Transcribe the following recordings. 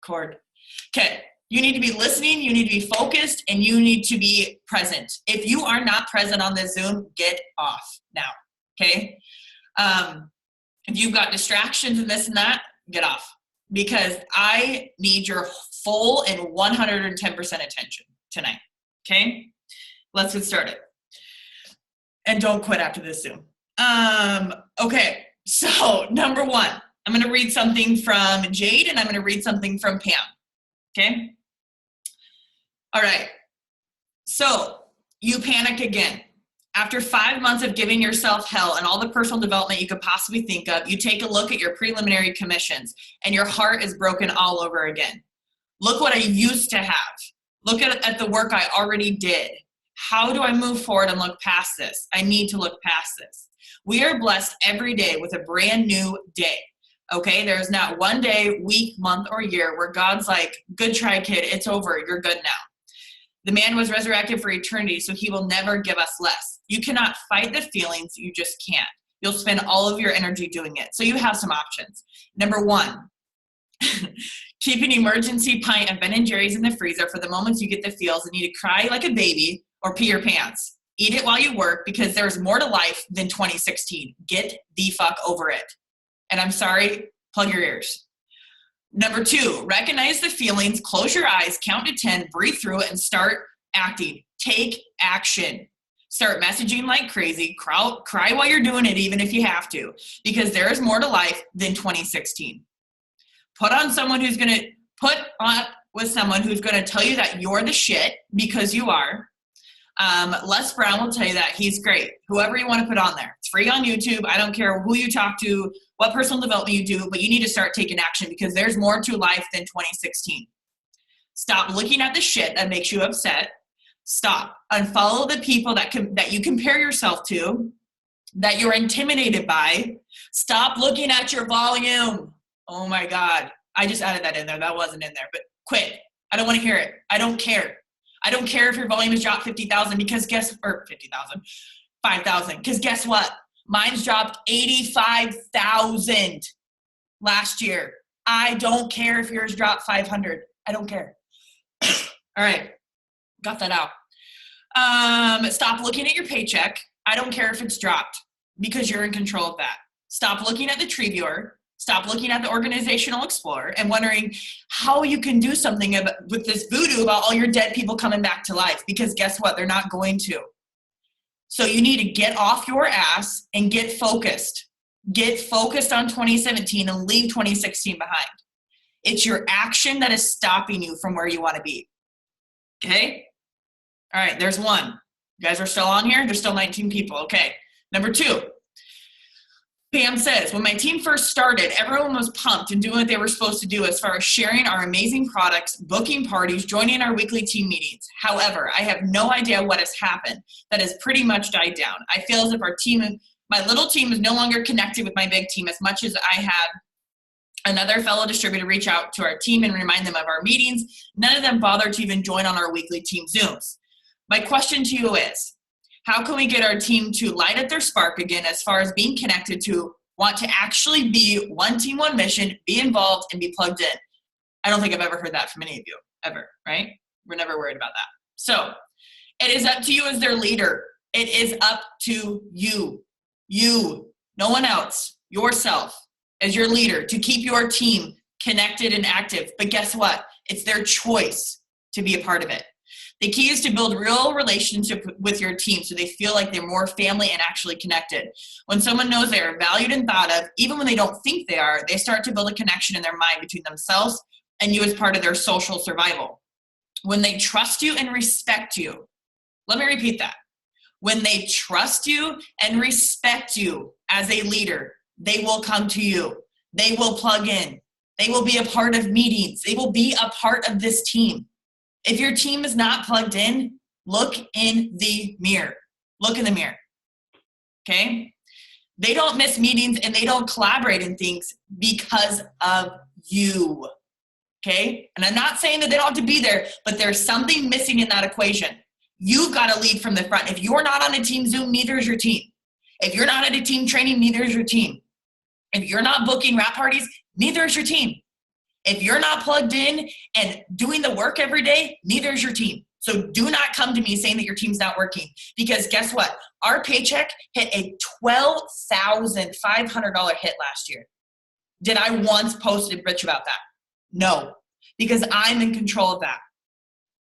cord. Okay. You need to be listening, you need to be focused, and you need to be present. If you are not present on this Zoom, get off now, okay? If you've got distractions and this and that, get off. Because I need your full and 110% attention tonight, okay? Let's get started. And don't quit after this Zoom. Okay, so number one, I'm going to read something from Jade, and I'm going to read something from Pam, okay? All right, so you panic again. After 5 months of giving yourself hell and all the personal development you could possibly think of, you take a look at your preliminary commissions and your heart is broken all over again. Look what I used to have. Look at the work I already did. How do I move forward and look past this? I need to look past this. We are blessed every day with a brand new day. Okay, there's not one day, week, month, or year where God's like, good try, kid, it's over, you're good now. The man was resurrected for eternity, so he will never give us less. You cannot fight the feelings, you just can't. You'll spend all of your energy doing it. So you have some options. Number one, keep an emergency pint of Ben & Jerry's in the freezer for the moments you get the feels and need to cry like a baby or pee your pants. Eat it while you work because there's more to life than 2016. Get the fuck over it. And I'm sorry, plug your ears. Number two, recognize the feelings, close your eyes, count to 10, breathe through it, and start acting. Take action. Start messaging like crazy. Cry while you're doing it, even if you have to, because there is more to life than 2016. Put on with someone who's going to tell you that you're the shit, because you are. Les Brown will tell you that he's great. Whoever you want to put on there. It's free on YouTube. I don't care who you talk to, what personal development you do, but you need to start taking action because there's more to life than 2016. Stop looking at the shit that makes you upset. Stop. Unfollow the people that you compare yourself to, that you're intimidated by. Stop looking at your volume. Oh my God. I just added that in there. That wasn't in there, but quit. I don't want to hear it. I don't care. I don't care if your volume has dropped 50,000 because 5,000, because guess what? Mine's dropped 85,000 last year. I don't care if yours dropped 500. I don't care. All right. Got that out. Stop looking at your paycheck. I don't care if it's dropped because you're in control of that. Stop looking at the tree viewer. Stop looking at the Organizational Explorer and wondering how you can do something with this voodoo about all your dead people coming back to life, because guess what? They're not going to. So you need to get off your ass and get focused. Get focused on 2017 and leave 2016 behind. It's your action that is stopping you from where you want to be. Okay? All right, there's one. You guys are still on here? There's still 19 people. Okay. Number two. Pam says, when my team first started, everyone was pumped and doing what they were supposed to do as far as sharing our amazing products, booking parties, joining our weekly team meetings. However, I have no idea what has happened. That has pretty much died down. I feel as if my little team is no longer connected with my big team as much as I had another fellow distributor reach out to our team and remind them of our meetings. None of them bothered to even join on our weekly team Zooms. My question to you is, how can we get our team to light up their spark again as far as being connected to want to actually be one team, one mission, be involved, and be plugged in? I don't think I've ever heard that from any of you, ever, right? We're never worried about that. So it is up to you as their leader. It is up to you. You, no one else, yourself as your leader to keep your team connected and active. But guess what? It's their choice to be a part of it. The key is to build real relationship with your team so they feel like they're more family and actually connected. When someone knows they are valued and thought of, even when they don't think they are, they start to build a connection in their mind between themselves and you as part of their social survival. When they trust you and respect you, let me repeat that. When they trust you and respect you as a leader, they will come to you. They will plug in. They will be a part of meetings. They will be a part of this team. If your team is not plugged in, look in the mirror. Look in the mirror. Okay? They don't miss meetings and they don't collaborate in things because of you. Okay? And I'm not saying that they don't have to be there, but there's something missing in that equation. You've got to lead from the front. If you're not on a team Zoom, neither is your team. If you're not at a team training, neither is your team. If you're not booking wrap parties, neither is your team. If you're not plugged in and doing the work every day, neither is your team. So do not come to me saying that your team's not working, because guess what? Our paycheck hit a $12,500 hit last year. Did I once post and bitch about that? No, because I'm in control of that.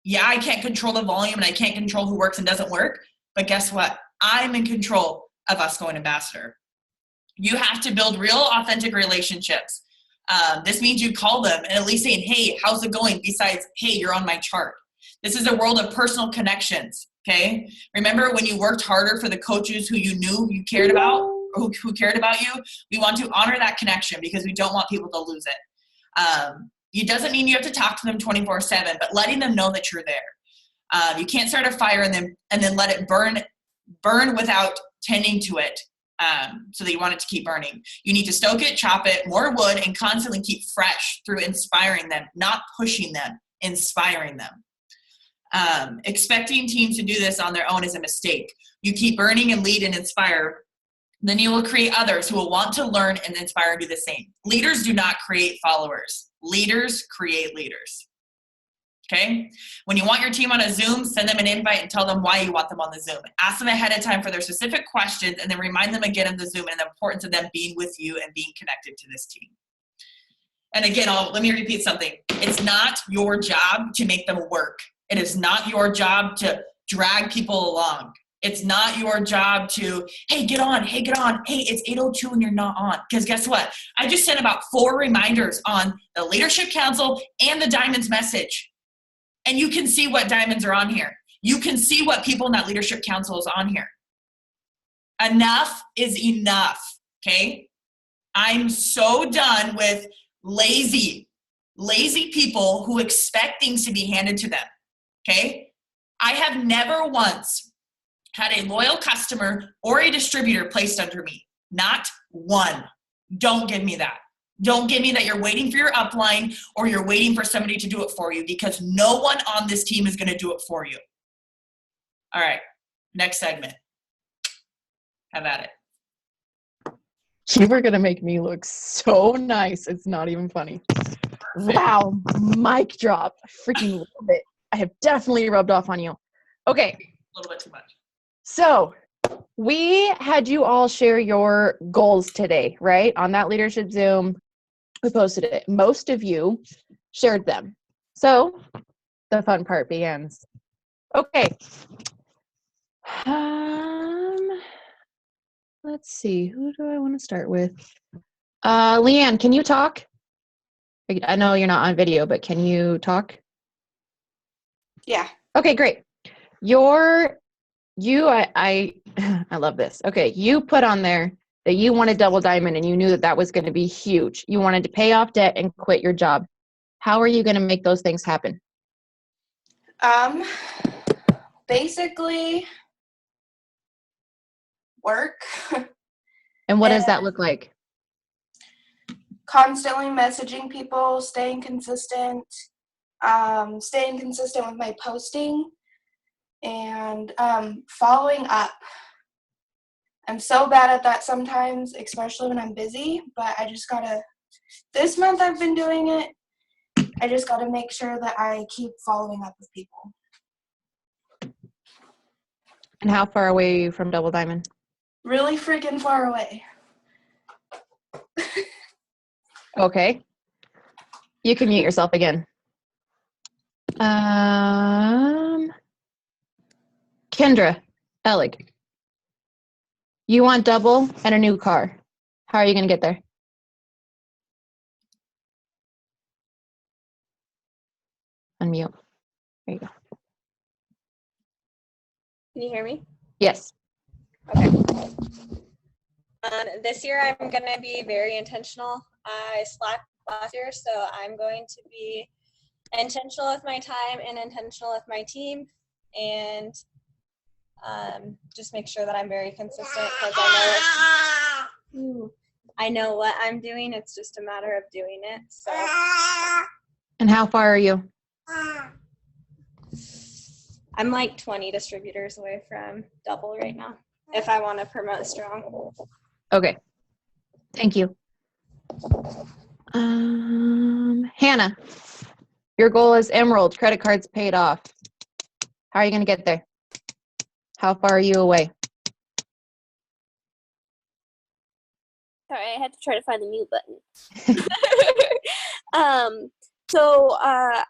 Yeah, I can't control the volume and I can't control who works and doesn't work, but guess what? I'm in control of us going ambassador. You have to build real, authentic relationships. This means you call them and at least saying, hey, how's it going? Besides, hey, you're on my chart. This is a world of personal connections, okay? Remember when you worked harder for the coaches who you knew you cared about, or who cared about you? We want to honor that connection because we don't want people to lose it. It doesn't mean you have to talk to them 24/7, but letting them know that you're there. You can't start a fire and then let it burn without tending to it, so that you want it to keep burning. You need to stoke it, chop it, more wood, and constantly keep fresh through inspiring them, not pushing them, inspiring them. Expecting teams to do this on their own is a mistake. You keep burning and lead and inspire, then you will create others who will want to learn and inspire and do the same. Leaders do not create followers. Leaders create leaders. Okay? When you want your team on a Zoom, send them an invite and tell them why you want them on the Zoom. Ask them ahead of time for their specific questions and then remind them again of the Zoom and the importance of them being with you and being connected to this team. And again, let me repeat something. It's not your job to make them work. It is not your job to drag people along. It's not your job to, hey, get on. Hey, it's 8:02 and you're not on. Because guess what? I just sent about 4 reminders on the Leadership Council and the Diamonds message. And you can see what diamonds are on here. You can see what people in that Leadership Council is on here. Enough is enough, okay? I'm so done with lazy people who expect things to be handed to them, okay? I have never once had a loyal customer or a distributor placed under me. Not one. Don't give me that. Don't give me that you're waiting for your upline or you're waiting for somebody to do it for you, because no one on this team is going to do it for you. All right, next segment. Have at it. You were going to make me look so nice. It's not even funny. Wow, mic drop. Freaking love it. I have definitely rubbed off on you. Okay. A little bit too much. So we had you all share your goals today, right? On that leadership Zoom, we posted it. Most of you shared them. So the fun part begins. Okay. Let's see. Who do I want to start with? Leanne, can you talk? I know you're not on video, but can you talk? Yeah. Okay, great. I love this. Okay, you put on there that you wanted double diamond and you knew that was going to be huge. You wanted to pay off debt and quit your job. How are you going to make those things happen? Basically work. And what does that look like? Constantly messaging people, staying consistent with my posting, and following up. I'm so bad at that sometimes, especially when I'm busy, but this month I've been doing it. I just gotta make sure that I keep following up with people. And how far away are you from Double Diamond? Really freaking far away. Okay. You can mute yourself again. Kendra Elig, you want double and a new car. How are you going to get there? Unmute. There you go. Can you hear me? Yes. Okay. This year I'm going to be very intentional. I slacked last year, so I'm going to be intentional with my time and intentional with my team, and just make sure that I'm very consistent, because I know what I'm doing. It's just a matter of doing it. So. And how far are you? I'm like 20 distributors away from double right now, if I want to promote strong. Okay. Thank you. Hannah, your goal is Emerald, credit cards paid off. How are you going to get there? How far are you away? Sorry, I had to try to find the mute button.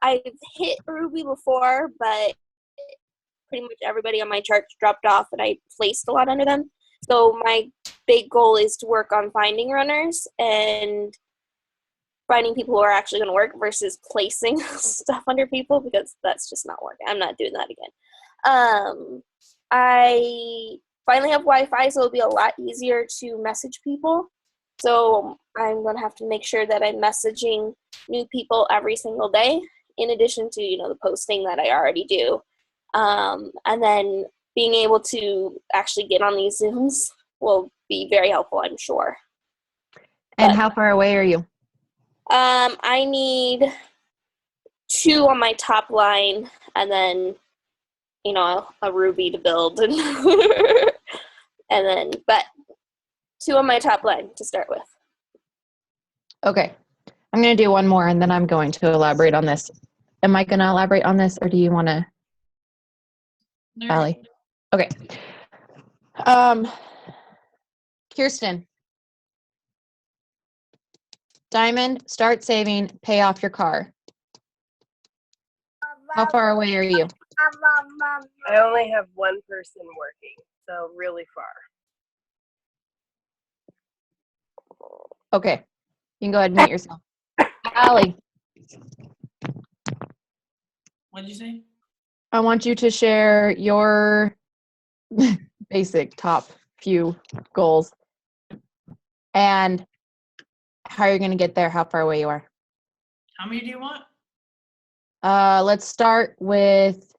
I've hit Ruby before, but pretty much everybody on my chart dropped off, and I placed a lot under them. So my big goal is to work on finding runners and finding people who are actually going to work versus placing stuff under people, because that's just not working. I'm not doing that again. I finally have Wi-Fi, so it'll be a lot easier to message people. So I'm going to have to make sure that I'm messaging new people every single day, in addition to, the posting that I already do. And then being able to actually get on these Zooms will be very helpful, I'm sure. And how far away are you? I need 2 on my top line, and then, a Ruby to build, and and then, but 2 on my top line to start with. Okay. I'm going to do one more, and then I'm going to elaborate on this. Am I going to elaborate on this, or do you want to, Allie? Okay. Kirsten. Diamond, start saving, pay off your car. How far away are you? I only have one person working, so really far. Okay. You can go ahead and mute yourself. Allie, What did you say? I want you to share your basic top few goals and how you're going to get there, how far away you are. How many do you want? Let's start with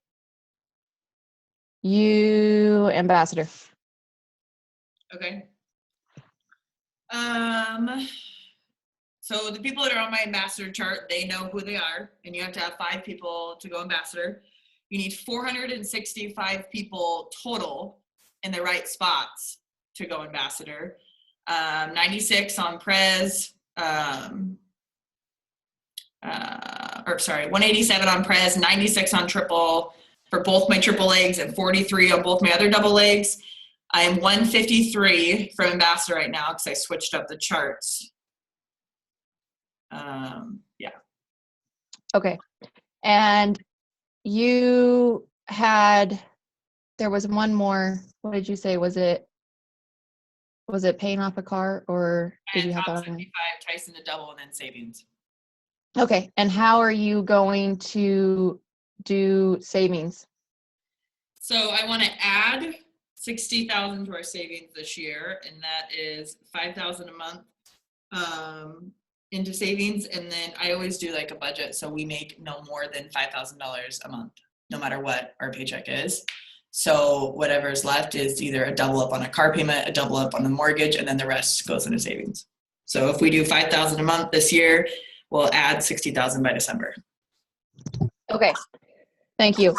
you, Ambassador. Okay. So the people that are on my ambassador chart, they know who they are, and you have to have 5 people to go ambassador. You need 465 people total in the right spots to go ambassador. 96 on Prez, 187 on Prez, 96 on triple for both my triple legs, and 43 on both my other double legs. I am 153 for ambassador right now because I switched up the charts. Yeah. Okay. And you had, there was one more, what did you say? Was it paying off a car, or did you have top that on? 75, Tyson the double, and then savings. Okay. And how are you going to do savings? So I want to add 60,000 to our savings this year, and that is 5,000 a month into savings. And then I always do like a budget, so we make no more than $5,000 a month, no matter what our paycheck is. So whatever's left is either a double up on a car payment, a double up on the mortgage, and then the rest goes into savings. So if we do 5,000 a month this year, we'll add 60,000 by December. Okay. Thank you.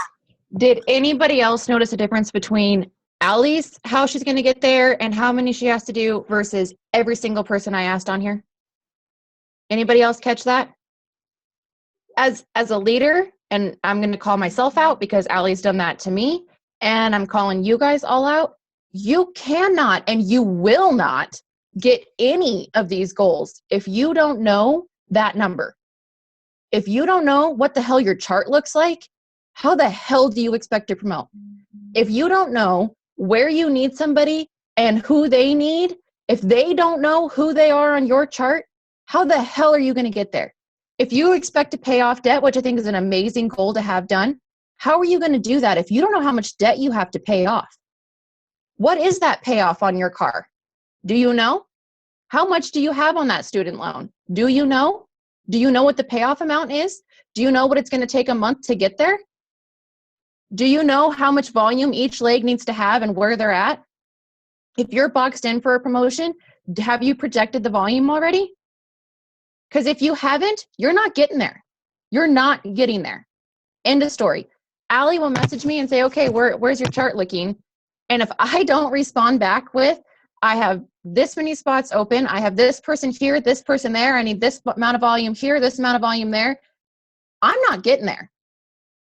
Did anybody else notice a difference between Allie's, how she's going to get there and how many she has to do versus every single person I asked on here? Anybody else catch that? As a leader, and I'm going to call myself out because Allie's done that to me, and I'm calling you guys all out. You cannot and you will not get any of these goals if you don't know that number. If you don't know what the hell your chart looks like, how the hell do you expect to promote? If you don't know where you need somebody and who they need, if they don't know who they are on your chart, how the hell are you going to get there? If you expect to pay off debt, which I think is an amazing goal to have done, how are you going to do that if you don't know how much debt you have to pay off? What is that payoff on your car? Do you know? How much do you have on that student loan? Do you know? Do you know what the payoff amount is? Do you know what it's going to take a month to get there? Do you know how much volume each leg needs to have and where they're at? If you're boxed in for a promotion, have you projected the volume already? Because if you haven't, you're not getting there. You're not getting there. End of story. Allie will message me and say, okay, where's your chart looking? And if I don't respond back with, I have this many spots open. I have this person here, this person there. I need this amount of volume here, this amount of volume there. I'm not getting there.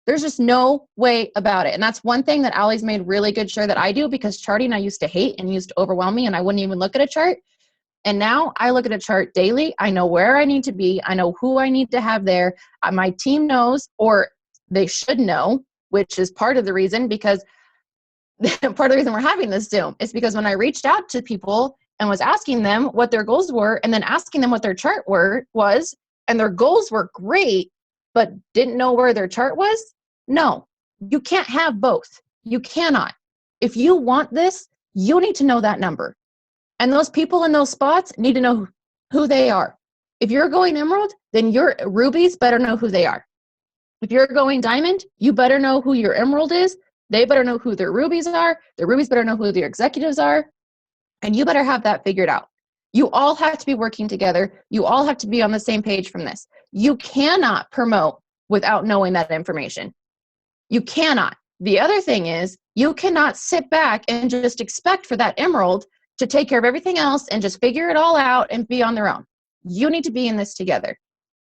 There's just no way about it. And that's one thing that Allie's made really good sure that I do, because charting I used to hate and used to overwhelm me, and I wouldn't even look at a chart. And now I look at a chart daily. I know where I need to be. I know who I need to have there. My team knows, or they should know, which is part of the reason, because part of the reason we're having this Zoom is because when I reached out to people and was asking them what their goals were, and then asking them what their chart was, and their goals were great, but didn't know where their chart was. No, you can't have both. You cannot. If you want this, you need to know that number. And those people in those spots need to know who they are. If you're going emerald, then your rubies better know who they are. If you're going diamond, you better know who your emerald is. They better know who their rubies are. Their rubies better know who their executives are. And you better have that figured out. You all have to be working together. You all have to be on the same page from this. You cannot promote without knowing that information. You cannot. The other thing is, you cannot sit back and just expect for that emerald to take care of everything else and just figure it all out and be on their own. You need to be in this together.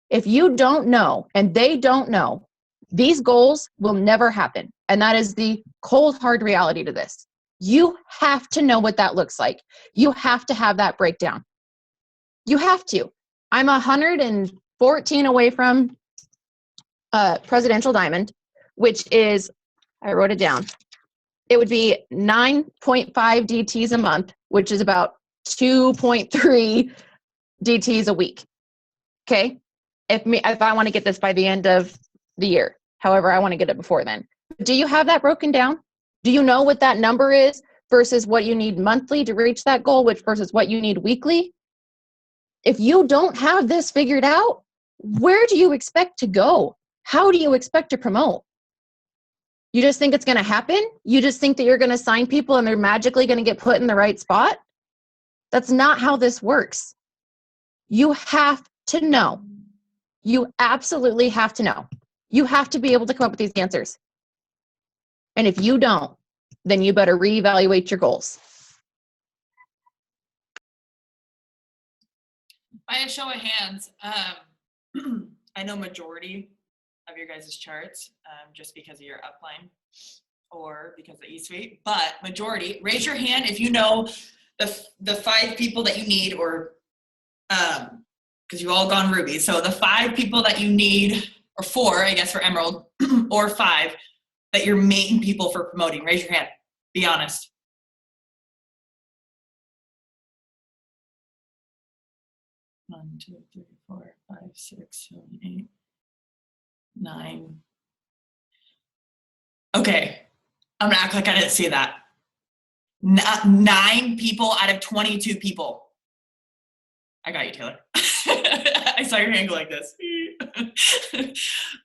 If you don't know and they don't know, these goals will never happen. And that is the cold, hard reality to this. You have to know what that looks like. You have to have that breakdown. You have to. I'm 114 away from Presidential Diamond, which is, I wrote it down. It would be 9.5 DTs a month, which is about 2.3 DTs a week. Okay? If I want to get this by the end of the year. However, I want to get it before then. Do you have that broken down? Do you know what that number is versus what you need monthly to reach that goal, which versus what you need weekly? If you don't have this figured out, where do you expect to go? How do you expect to promote? You just think it's going to happen? You just think that you're going to sign people and they're magically going to get put in the right spot? That's not how this works. You have to know. You absolutely have to know. You have to be able to come up with these answers. And if you don't, then you better reevaluate your goals. By a show of hands, I know majority of your guys' charts, just because of your upline or because of eSuite, but majority, raise your hand if you know the 5 people that you need, or because you've all gone ruby. So the 5 people that you need, or 4, I guess, for emerald, or 5 that you're main people for promoting. Raise your hand. Be honest. One, 2, 3, 4, 5, 6, 7, 8, 9. Okay, I'm gonna act like I didn't see that. 9 people out of 22 people. I got you, Taylor. I saw your hand go like this.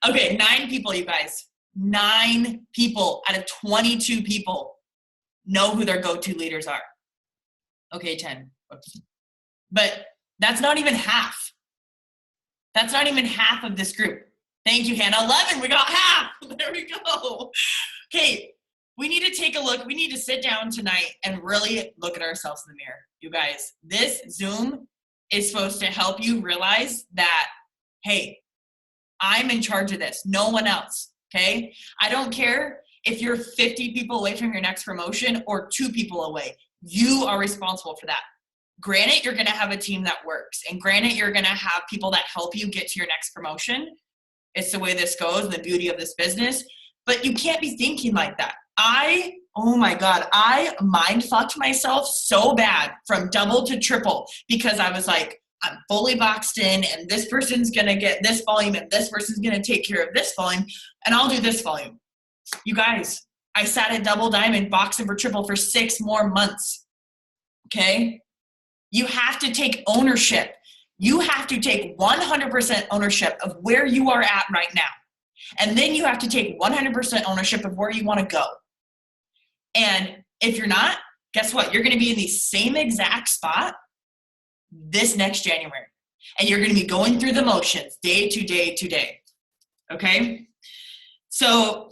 Okay, 9 people, you guys. 9 people out of 22 people know who their go-to leaders are. Okay, 10. Oops. But that's not even half. That's not even half of this group. Thank you, Hannah. 11, we got half. There we go. Okay, we need to take a look. We need to sit down tonight and really look at ourselves in the mirror. You guys, this Zoom is supposed to help you realize that, hey, I'm in charge of this, no one else, okay? I don't care if you're 50 people away from your next promotion or 2 people away. You are responsible for that. Granted, you're gonna have a team that works, and granted, you're gonna have people that help you get to your next promotion. It's the way this goes, and the beauty of this business, but you can't be thinking like that. Oh my God, I mind fucked myself so bad from double to triple because I was like, I'm fully boxed in and this person's gonna get this volume and this person's gonna take care of this volume and I'll do this volume. You guys, I sat at double diamond boxing for triple for 6 more months, okay? You have to take ownership. You have to take 100% ownership of where you are at right now. And then you have to take 100% ownership of where you want to go. And if you're not, guess what? You're going to be in the same exact spot this next January. And you're going to be going through the motions day to day to day. Okay? So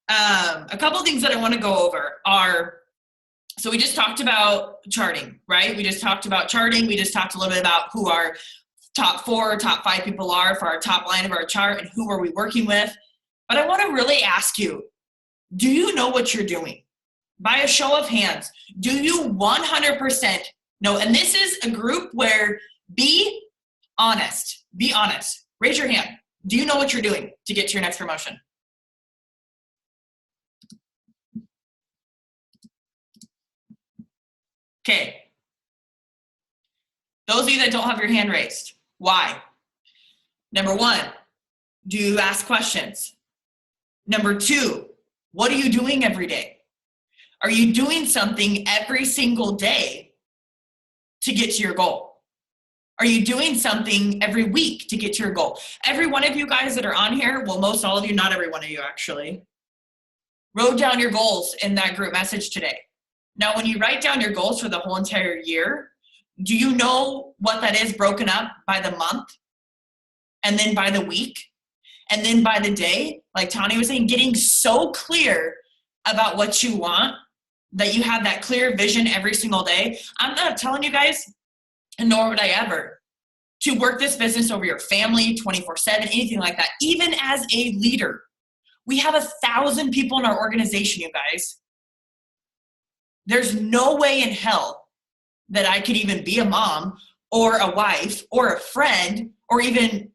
a couple things that I want to go over are So we just talked about charting, right? We just talked about charting. We just talked a little bit about who our top 4, top 5 people are for our top line of our chart and who are we working with. But I want to really ask you, do you know what you're doing? By a show of hands, do you 100% know? And this is a group where be honest. Be honest. Raise your hand. Do you know what you're doing to get to your next promotion? Okay. Those of you that don't have your hand raised, why? Number 1, do you ask questions? Number 2, what are you doing every day? Are you doing something every single day to get to your goal? Are you doing something every week to get to your goal? Every one of you guys that are on here, well, most all of you, not every one of you actually, wrote down your goals in that group message today. Now, when you write down your goals for the whole entire year, do you know what that is broken up by the month? And then by the week? And then by the day? Like Tanya was saying, getting so clear about what you want, that you have that clear vision every single day. I'm not telling you guys, and nor would I ever, to work this business over your family 24/7, anything like that. Even as a leader, we have 1,000 people in our organization, you guys. There's no way in hell that I could even be a mom or a wife or a friend or even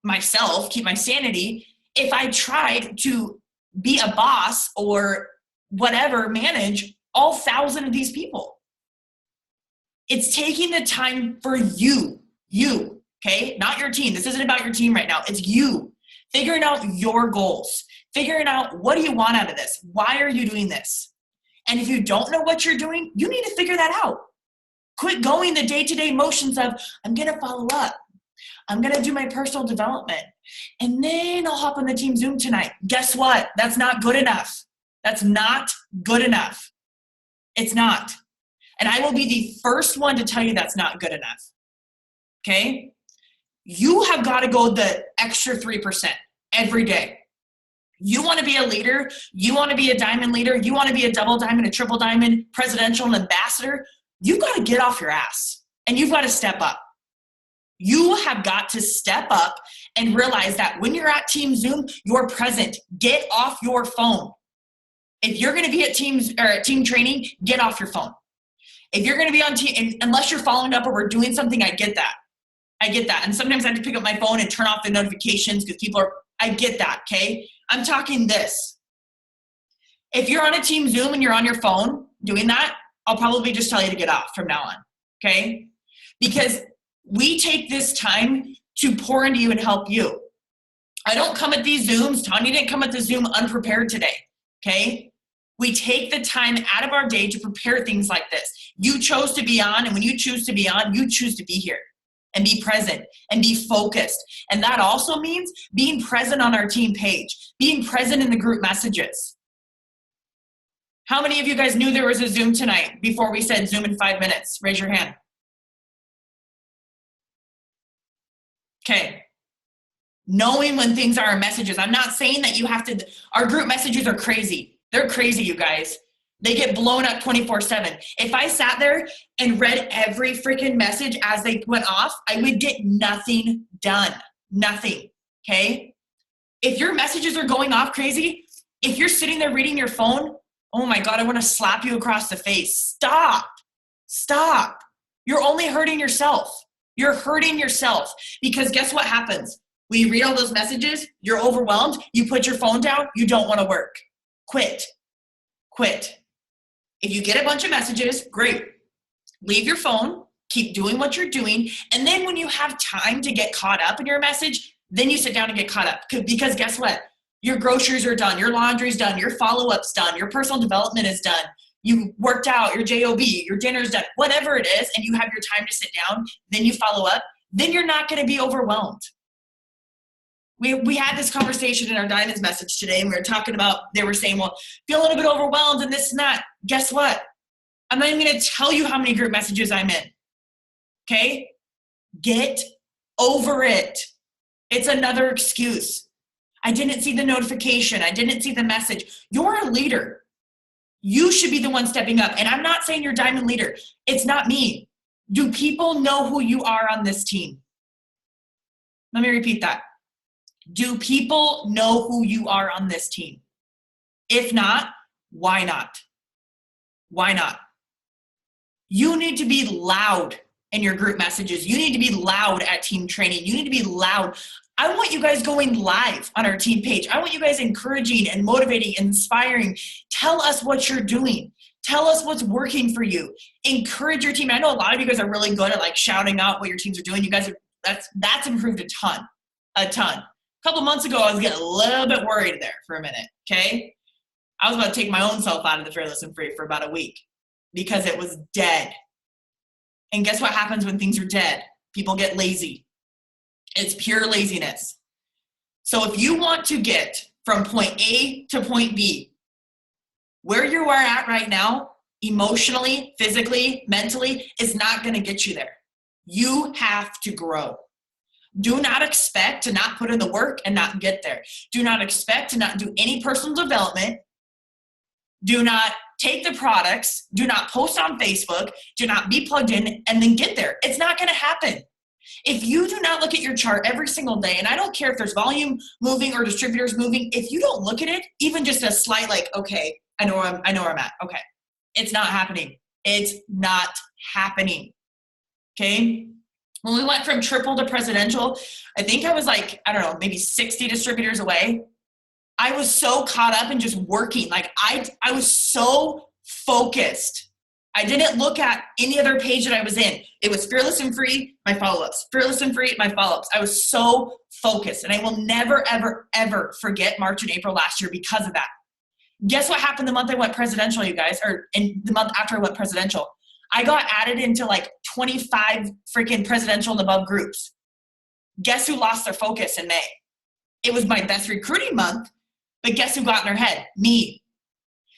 myself, keep my sanity, if I tried to be a boss or whatever, manage all 1,000 of these people. It's taking the time for you, okay? Not your team. This isn't about your team right now. It's you. Figuring out your goals. Figuring out, what do you want out of this? Why are you doing this? And if you don't know what you're doing, you need to figure that out. Quit going the day-to-day motions of, I'm going to follow up. I'm going to do my personal development. And then I'll hop on the team Zoom tonight. Guess what? That's not good enough. That's not good enough. It's not. And I will be the first one to tell you that's not good enough. Okay? You have got to go the extra 3% every day. You want to be a leader. You want to be a diamond leader. You want to be a double diamond, a triple diamond, presidential, and ambassador. You've got to get off your ass and you've got to step up. You have got to step up and realize that when you're at Team Zoom, you're present. Get off your phone. If you're going to be at team training, get off your phone. If you're going to be on team, unless you're following up or we're doing something, I get that. I get that. And sometimes I have to pick up my phone and turn off the notifications because people are, I get that, okay? I'm talking this. If you're on a Team Zoom and you're on your phone doing that, I'll probably just tell you to get off from now on, okay? Because we take this time to pour into you and help you. I don't come at these Zooms. Tanya didn't come at the Zoom unprepared today, okay? We take the time out of our day to prepare things like this. You chose to be on, and when you choose to be on, you choose to be here and be present and be focused. And that also means being present on our team page, being present in the group messages. How many of you guys knew there was a Zoom tonight before we said Zoom in 5 minutes? Raise your hand. Okay. Knowing when things are in messages. I'm not saying that you have to, our group messages are crazy. They're crazy, you guys. They get blown up 24/7. If I sat there and read every freaking message as they went off, I would get nothing done. Nothing, okay? If your messages are going off crazy, if you're sitting there reading your phone, oh my God, I want to slap you across the face. Stop. Stop. You're only hurting yourself. You're hurting yourself because guess what happens? When you read all those messages, you're overwhelmed, you put your phone down, you don't want to work. Quit. Quit. If you get a bunch of messages, great. Leave your phone, keep doing what you're doing, and then when you have time to get caught up in your message, then you sit down and get caught up. Because guess what? Your groceries are done, your laundry's done, your follow-up's done, your personal development is done, you worked out, your JOB, your dinner's done, whatever it is, and you have your time to sit down, then you follow up, then you're not going to be overwhelmed. We had this conversation in our Diamonds message today, and we were talking about, they were saying, well, feel a little bit overwhelmed and this and that. Guess what? I'm not even going to tell you how many group messages I'm in. Okay? Get over it. It's another excuse. I didn't see the notification. I didn't see the message. You're a leader. You should be the one stepping up. And I'm not saying you're diamond leader. It's not me. Do people know who you are on this team? Let me repeat that. Do people know who you are on this team? If not, why not? Why not? You need to be loud in your group messages. You need to be loud at team training. You need to be loud. I want you guys going live on our team page. I want you guys encouraging and motivating and inspiring. Tell us what you're doing. Tell us what's working for you. Encourage your team. I know a lot of you guys are really good at like shouting out what your teams are doing. You guys are, that's improved a ton. A couple months ago, I was getting a little bit worried there for a minute, okay? I was about to take my own self out of the Fearless and Free for about a week because it was dead. And guess what happens when things are dead? People get lazy. It's pure laziness. So if you want to get from point A to point B, where you are at right now, emotionally, physically, mentally, is not going to get you there. You have to grow. Do not expect to not put in the work and not get there. Do not expect to not do any personal development. Do not take the products. Do not post on Facebook. Do not be plugged in and then get there. It's not going to happen. If you do not look at your chart every single day, and I don't care if there's volume moving or distributors moving, if you don't look at it, even just a slight like, okay, I know where I'm at. Okay. It's not happening. It's not happening. Okay. When we went from triple to presidential, I think I was like, I don't know, maybe 60 distributors away. I was so caught up in just working. Like I was so focused. I didn't look at any other page that I was in. It was Fearless and Free, my follow-ups. Fearless and Free, my follow-ups. I was so focused. And I will never, ever, ever forget March and April last year because of that. Guess what happened the month I went presidential, you guys? Or in the month after I went presidential? I got added into like 25 freaking presidential and above groups. Guess who lost their focus in May? It was my best recruiting month, but guess who got in their head? Me.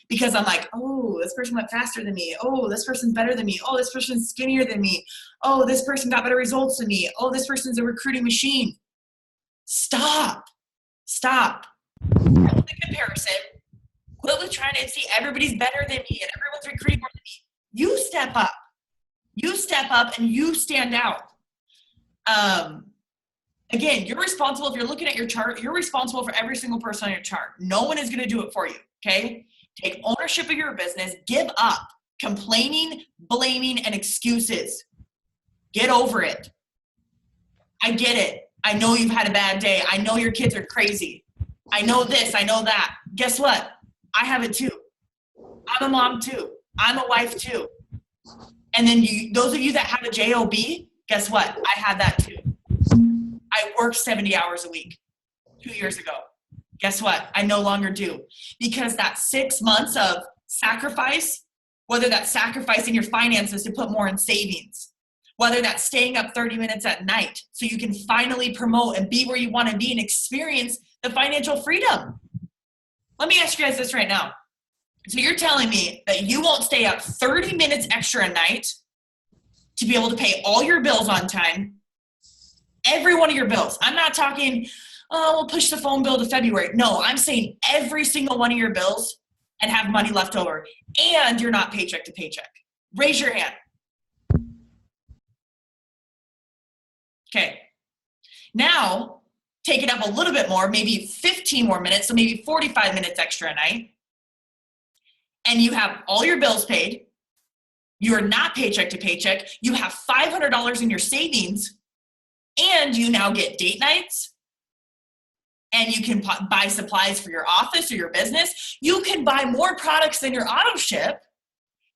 Because I'm like, oh, this person went faster than me. Oh, this person's better than me. Oh, this person's skinnier than me. Oh, this person got better results than me. Oh, this person's a recruiting machine. Stop. Quit with the comparison. Quit with trying to see everybody's better than me and everyone's recruiting more than me. You step up. You step up and you stand out. Again, you're responsible. If you're looking at your chart, you're responsible for every single person on your chart. No one is going to do it for you, okay? Take ownership of your business. Give up complaining, blaming, and excuses. Get over it. I get it. I know you've had a bad day. I know your kids are crazy. I know this. I know that. Guess what? I have it too. I'm a mom too. I'm a wife too. And then those of you that have a job, guess what? I had that too. I worked 70 hours a week 2 years ago. Guess what? I no longer do. Because that 6 months of sacrifice, whether that's sacrificing your finances to put more in savings, whether that's staying up 30 minutes at night so you can finally promote and be where you want to be and experience the financial freedom. Let me ask you guys this right now. So you're telling me that you won't stay up 30 minutes extra a night to be able to pay all your bills on time, every one of your bills. I'm not talking, oh, we'll push the phone bill to February. No, I'm saying every single one of your bills and have money left over. And you're not paycheck to paycheck. Raise your hand. Okay. Now, take it up a little bit more, maybe 15 more minutes, so maybe 45 minutes extra a night. And you have all your bills paid. You're not paycheck to paycheck. You have $500 in your savings. And you now get date nights. And you can buy supplies for your office or your business. You can buy more products than your auto ship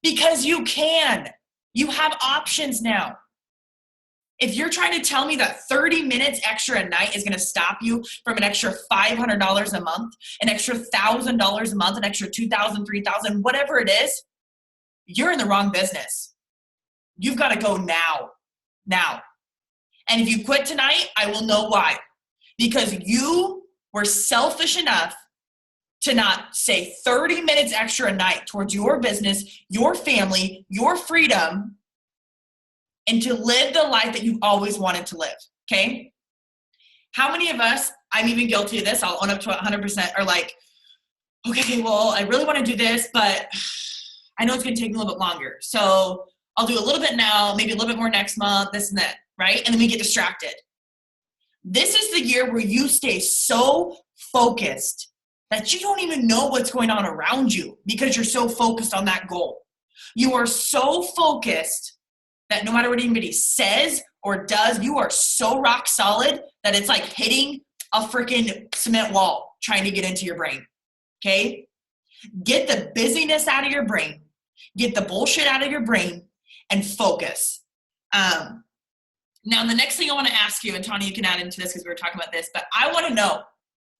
because you can. You have options now. If you're trying to tell me that 30 minutes extra a night is going to stop you from an extra $500 a month, an extra $1,000 a month, an extra $2,000, $3,000, whatever it is, you're in the wrong business. You've got to go now. Now. And if you quit tonight, I will know why. Because you were selfish enough to not say 30 minutes extra a night towards your business, your family, your freedom, and to live the life that you've always wanted to live, okay? How many of us, I'm even guilty of this, I'll own up to 100%, are like, okay, well, I really want to do this, but I know it's going to take me a little bit longer. So I'll do a little bit now, maybe a little bit more next month, this and that, right? And then we get distracted. This is the year where you stay so focused that you don't even know what's going on around you because you're so focused on that goal. You are so focused that no matter what anybody says or does, you are so rock solid that it's like hitting a freaking cement wall trying to get into your brain. Okay? Get the busyness out of your brain. Get the bullshit out of your brain and focus. Now, the next thing I want to ask you, and Tanya, you can add into this because we were talking about this, but I want to know,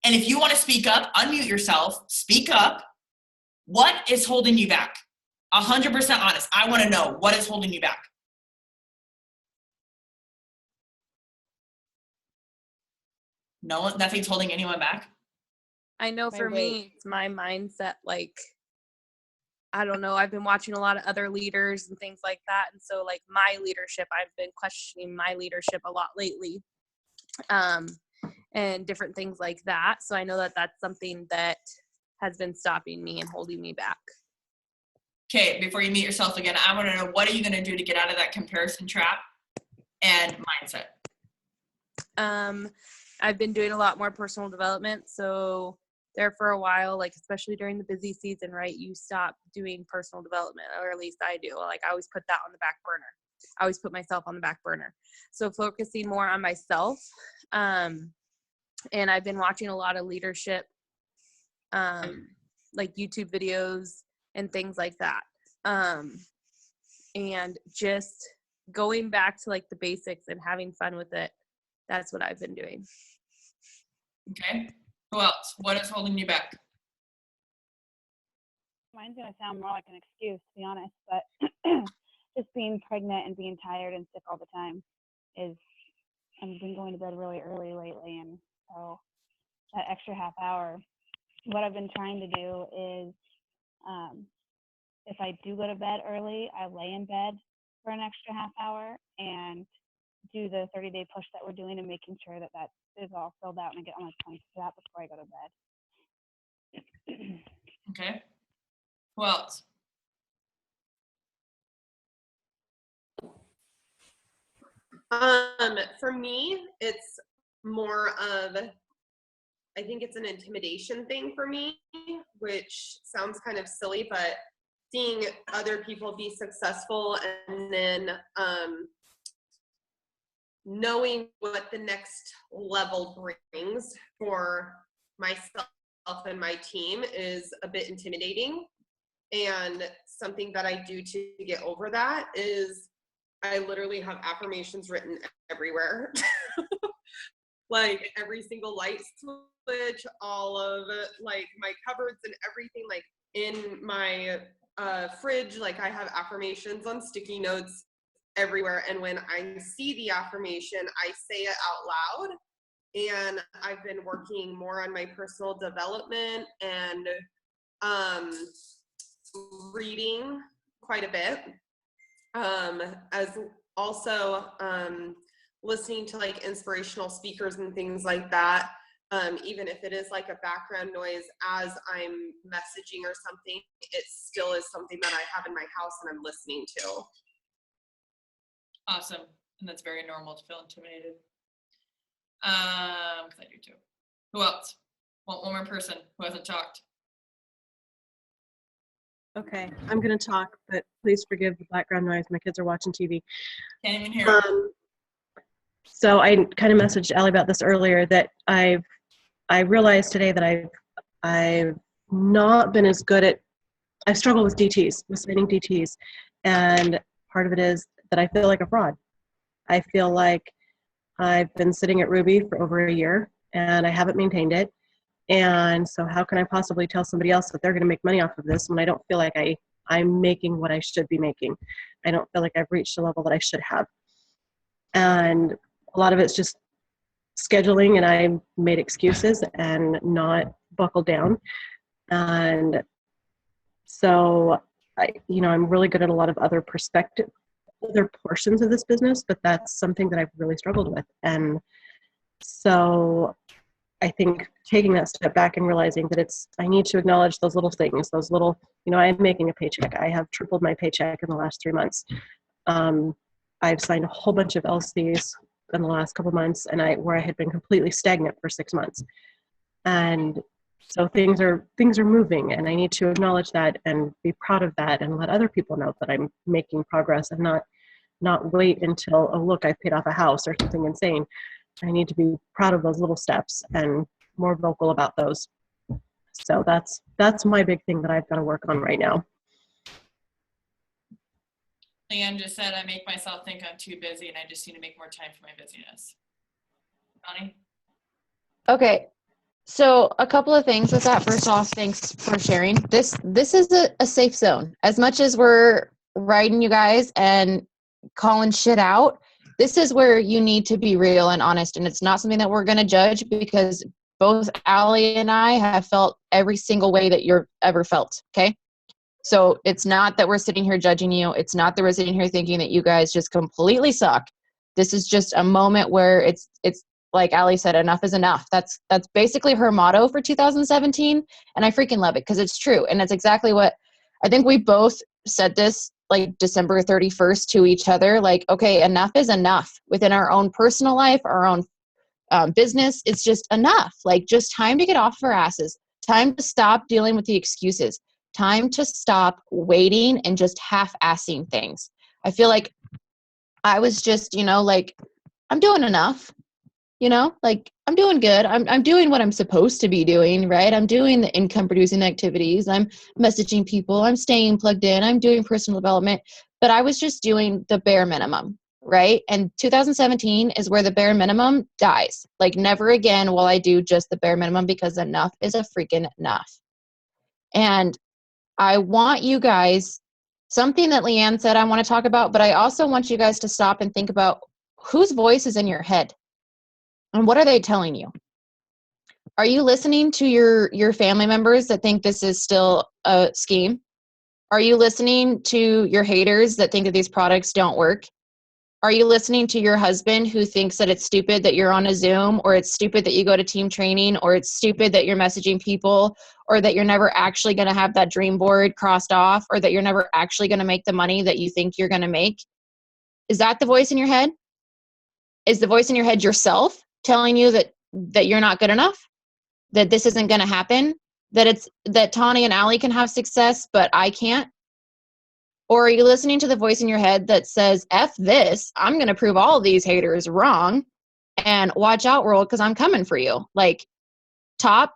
and if you want to speak up, unmute yourself, speak up. What is holding you back? 100% honest. I want to know what is holding you back. No, nothing's holding anyone back. I know My for weight. me, it's my mindset. Like, I don't know. I've been watching a lot of other leaders and things like that. And so like my leadership, I've been questioning my leadership a lot lately. And different things like that. So I know that that's something that has been stopping me and holding me back. Okay, before you meet yourself again, I want to know, what are you going to do to get out of that comparison trap and mindset? I've been doing a lot more personal development. So there for a while, like especially during the busy season, right, you stop doing personal development, or at least I do. Like I always put that on the back burner. I always put myself on the back burner. So focusing more on myself. And I've been watching a lot of leadership, like YouTube videos and things like that. And just going back to like the basics and having fun with it. That's what I've been doing. Okay. Who else? What is holding you back? Mine's going to sound more like an excuse, to be honest, but just being pregnant and being tired and sick all the time is, I've been going to bed really early lately, and so that extra half hour, what I've been trying to do is, if I do go to bed early, I lay in bed for an extra half hour and do the 30-day push that we're doing and making sure that that is all filled out and I get all my points for that before I go to bed. Okay. Who else? For me, it's more of, I think it's an intimidation thing for me, which sounds kind of silly, but seeing other people be successful and then knowing what the next level brings for myself and my team is a bit intimidating. And something that I do to get over that is I literally have affirmations written everywhere. Like every single light switch, all of like my cupboards and everything, like in my fridge, like I have affirmations on sticky notes everywhere. And when I see the affirmation, I say it out loud. And I've been working more on my personal development and reading quite a bit, as also listening to like inspirational speakers and things like that, even if it is like a background noise as I'm messaging or something, it still is something that I have in my house and I'm listening to. Awesome. And that's very normal to feel intimidated. 'Cause I do too. Who else? One more person who hasn't talked. Okay, I'm going to talk, but please forgive the background noise. My kids are watching TV. Can't even hear. So I kind of messaged Allie about this earlier, that I realized today that I've not been as good at, I struggle with DTs, with spinning DTs. And part of it is that I feel like a fraud. I feel like I've been sitting at Ruby for over a year and I haven't maintained it. And so how can I possibly tell somebody else that they're going to make money off of this when I don't feel like I'm making what I should be making? I don't feel like I've reached a level that I should have. And a lot of it's just scheduling, and I made excuses and not buckled down. And so I'm really good at a lot of other portions of this business, but that's something that I've really struggled with. And so I think taking that step back and realizing that I need to acknowledge those little things, those little, I'm making a paycheck. I have tripled my paycheck in the last 3 months. I've signed a whole bunch of LCs in the last couple months, and where I had been completely stagnant for 6 months. And so things are moving, and I need to acknowledge that and be proud of that and let other people know that I'm making progress, and not wait until, oh, look, I've paid off a house or something insane. I need to be proud of those little steps and more vocal about those. So that's my big thing that I've got to work on right now. Leanne just said, I make myself think I'm too busy and I just need to make more time for my busyness. Connie? Okay. So a couple of things with that. First off, thanks for sharing. This is a safe zone. As much as we're riding you guys and calling shit out, this is where you need to be real and honest. And it's not something that we're going to judge, because both Allie and I have felt every single way that you've ever felt. Okay. So it's not that we're sitting here judging you. It's not that we're sitting here thinking that you guys just completely suck. This is just a moment where it's like Allie said, enough is enough. That's basically her motto for 2017. And I freaking love it because it's true. And it's exactly what I think we both said this like December 31st to each other. Like, okay, enough is enough within our own personal life, our own business. It's just enough. Like, just time to get off our asses. Time to stop dealing with the excuses. Time to stop waiting and just half-assing things. I feel like I was just, like, I'm doing enough. Like, I'm doing good. I'm doing what I'm supposed to be doing, right? I'm doing the income producing activities. I'm messaging people. I'm staying plugged in. I'm doing personal development. But I was just doing the bare minimum, right? And 2017 is where the bare minimum dies. Like, never again will I do just the bare minimum, because enough is a freaking enough. And I want you guys, something that Leanne said I want to talk about, but I also want you guys to stop and think about whose voice is in your head. And what are they telling you? Are you listening to your family members that think this is still a scheme? Are you listening to your haters that think that these products don't work? Are you listening to your husband who thinks that it's stupid that you're on a Zoom, or it's stupid that you go to team training, or it's stupid that you're messaging people, or that you're never actually going to have that dream board crossed off, or that you're never actually going to make the money that you think you're going to make? Is that the voice in your head? Is the voice in your head yourself telling you that you're not good enough, that this isn't going to happen, that Tawny and Allie can have success, but I can't? Or are you listening to the voice in your head that says, F this, I'm going to prove all of these haters wrong, and watch out, world, because I'm coming for you. Like, Top,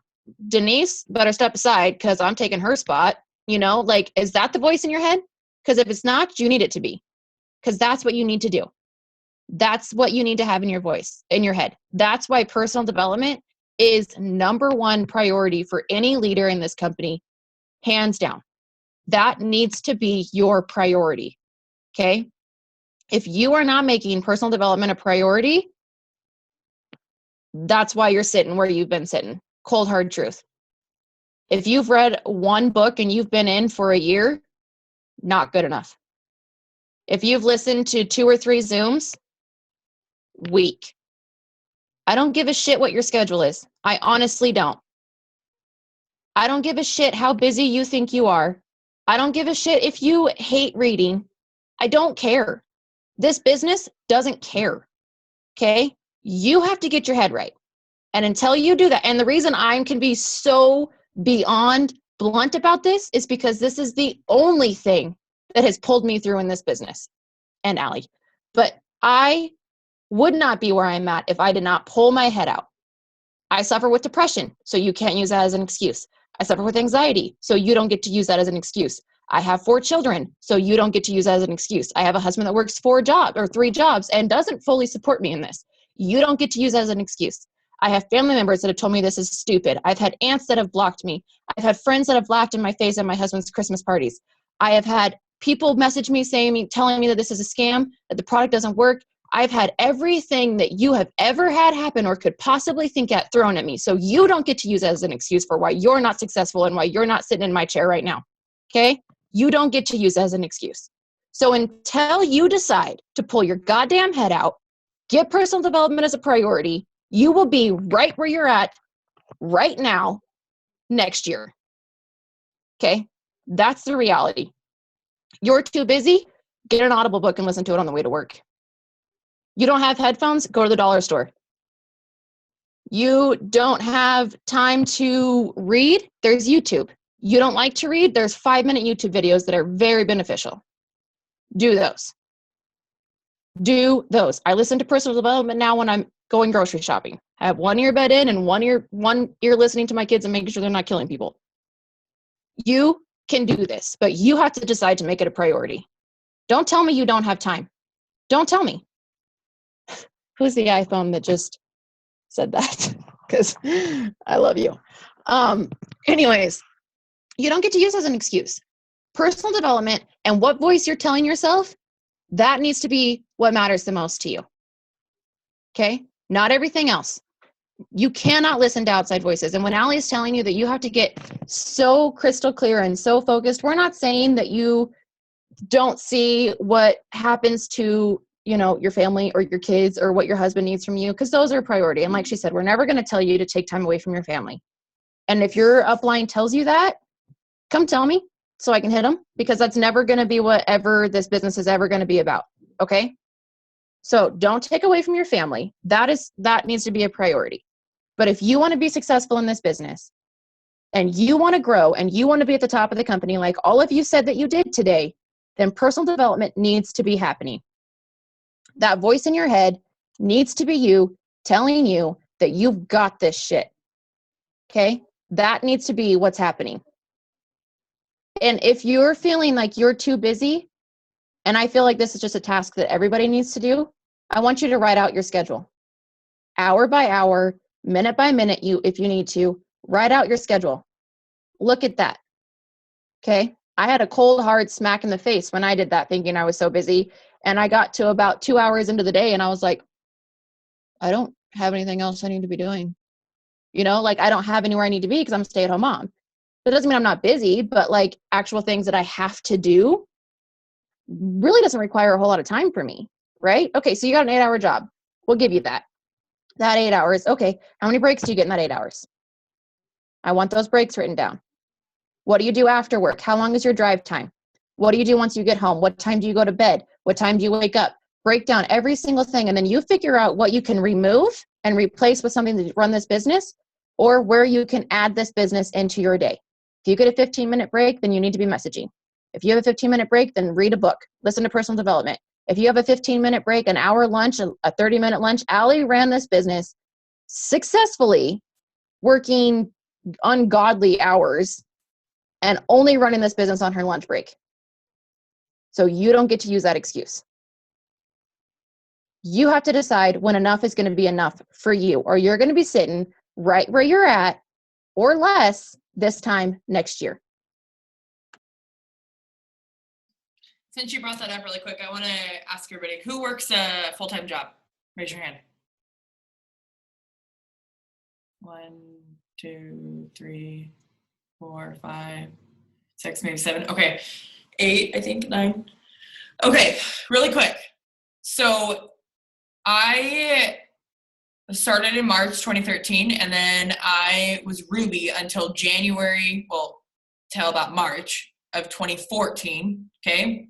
Denise better step aside because I'm taking her spot. Like, is that the voice in your head? Because if it's not, you need it to be, because that's what you need to do. That's what you need to have in your voice, in your head. That's why personal development is number one priority for any leader in this company, hands down. That needs to be your priority, okay? If you are not making personal development a priority, that's why you're sitting where you've been sitting. Cold, hard truth. If you've read one book and you've been in for a year, not good enough. If you've listened to 2 or 3 Zooms, weak. I don't give a shit what your schedule is. I honestly don't. I don't give a shit how busy you think you are. I don't give a shit if you hate reading. I don't care. This business doesn't care. Okay? You have to get your head right. And until you do that, and the reason I can be so beyond blunt about this is because this is the only thing that has pulled me through in this business, and Allie. But I would not be where I'm at if I did not pull my head out. I suffer with depression, so you can't use that as an excuse. I suffer with anxiety, so you don't get to use that as an excuse. I have 4 children, so you don't get to use that as an excuse. I have a husband that works 3 jobs and doesn't fully support me in this. You don't get to use that as an excuse. I have family members that have told me this is stupid. I've had aunts that have blocked me. I've had friends that have laughed in my face at my husband's Christmas parties. I have had people message me telling me that this is a scam, that the product doesn't work. I've had everything that you have ever had happen or could possibly think at thrown at me. So you don't get to use it as an excuse for why you're not successful and why you're not sitting in my chair right now. Okay? You don't get to use it as an excuse. So until you decide to pull your goddamn head out, get personal development as a priority, you will be right where you're at right now next year. Okay? That's the reality. You're too busy, get an Audible book and listen to it on the way to work. You don't have headphones, go to the dollar store. You don't have time to read, there's YouTube. You don't like to read, there's 5-minute YouTube videos that are very beneficial. Do those. Do those. I listen to personal development now when I'm going grocery shopping. I have one earbud in and one ear listening to my kids and making sure they're not killing people. You can do this, but you have to decide to make it a priority. Don't tell me you don't have time. Don't tell me. Who's the iPhone that just said that? Because I love you. Anyways, you don't get to use as an excuse. Personal development and what voice you're telling yourself, that needs to be what matters the most to you. Okay? Not everything else. You cannot listen to outside voices. And when Allie is telling you that you have to get so crystal clear and so focused, we're not saying that you don't see what happens to, you know, your family or your kids or what your husband needs from you, because those are a priority. And like she said, we're never going to tell you to take time away from your family. And if your upline tells you that, come tell me so I can hit them, because that's never going to be whatever this business is ever going to be about. Okay? So don't take away from your family. That needs to be a priority. But if you want to be successful in this business and you want to grow and you want to be at the top of the company, like all of you said that you did today, then personal development needs to be happening. That voice in your head needs to be you telling you that you've got this shit. Okay? That needs to be what's happening. And if you're feeling like you're too busy, and I feel like this is just a task that everybody needs to do, I want you to write out your schedule. Hour by hour, minute by minute, if you need to, write out your schedule. Look at that. Okay? I had a cold, hard smack in the face when I did that, thinking I was so busy. And I got to about 2 hours into the day and I was like, I don't have anything else I need to be doing. You know, like I don't have anywhere I need to be because I'm a stay-at-home mom. That doesn't mean I'm not busy, but like actual things that I have to do really doesn't require a whole lot of time for me, right? Okay, so you got an 8-hour job. We'll give you that. That 8 hours, okay, how many breaks do you get in that 8 hours? I want those breaks written down. What do you do after work? How long is your drive time? What do you do once you get home? What time do you go to bed? What time do you wake up? Break down every single thing, and then you figure out what you can remove and replace with something to run this business, or where you can add this business into your day. If you get a 15-minute break, then you need to be messaging. If you have a 15-minute break, then read a book, listen to personal development. If you have a 15-minute break, an hour lunch, a 30-minute lunch, Allie ran this business successfully, working ungodly hours and only running this business on her lunch break. So you don't get to use that excuse. You have to decide when enough is going to be enough for you, or you're going to be sitting right where you're at or less this time next year. Since you brought that up really quick, I want to ask everybody, who works a full-time job? Raise your hand. 1, 2, 3, 4, 5, 6, maybe 7. Okay, 8, I think, 9. Okay, really quick. So I started in March 2013, and then I was Ruby until January, well, till about March of 2014, okay?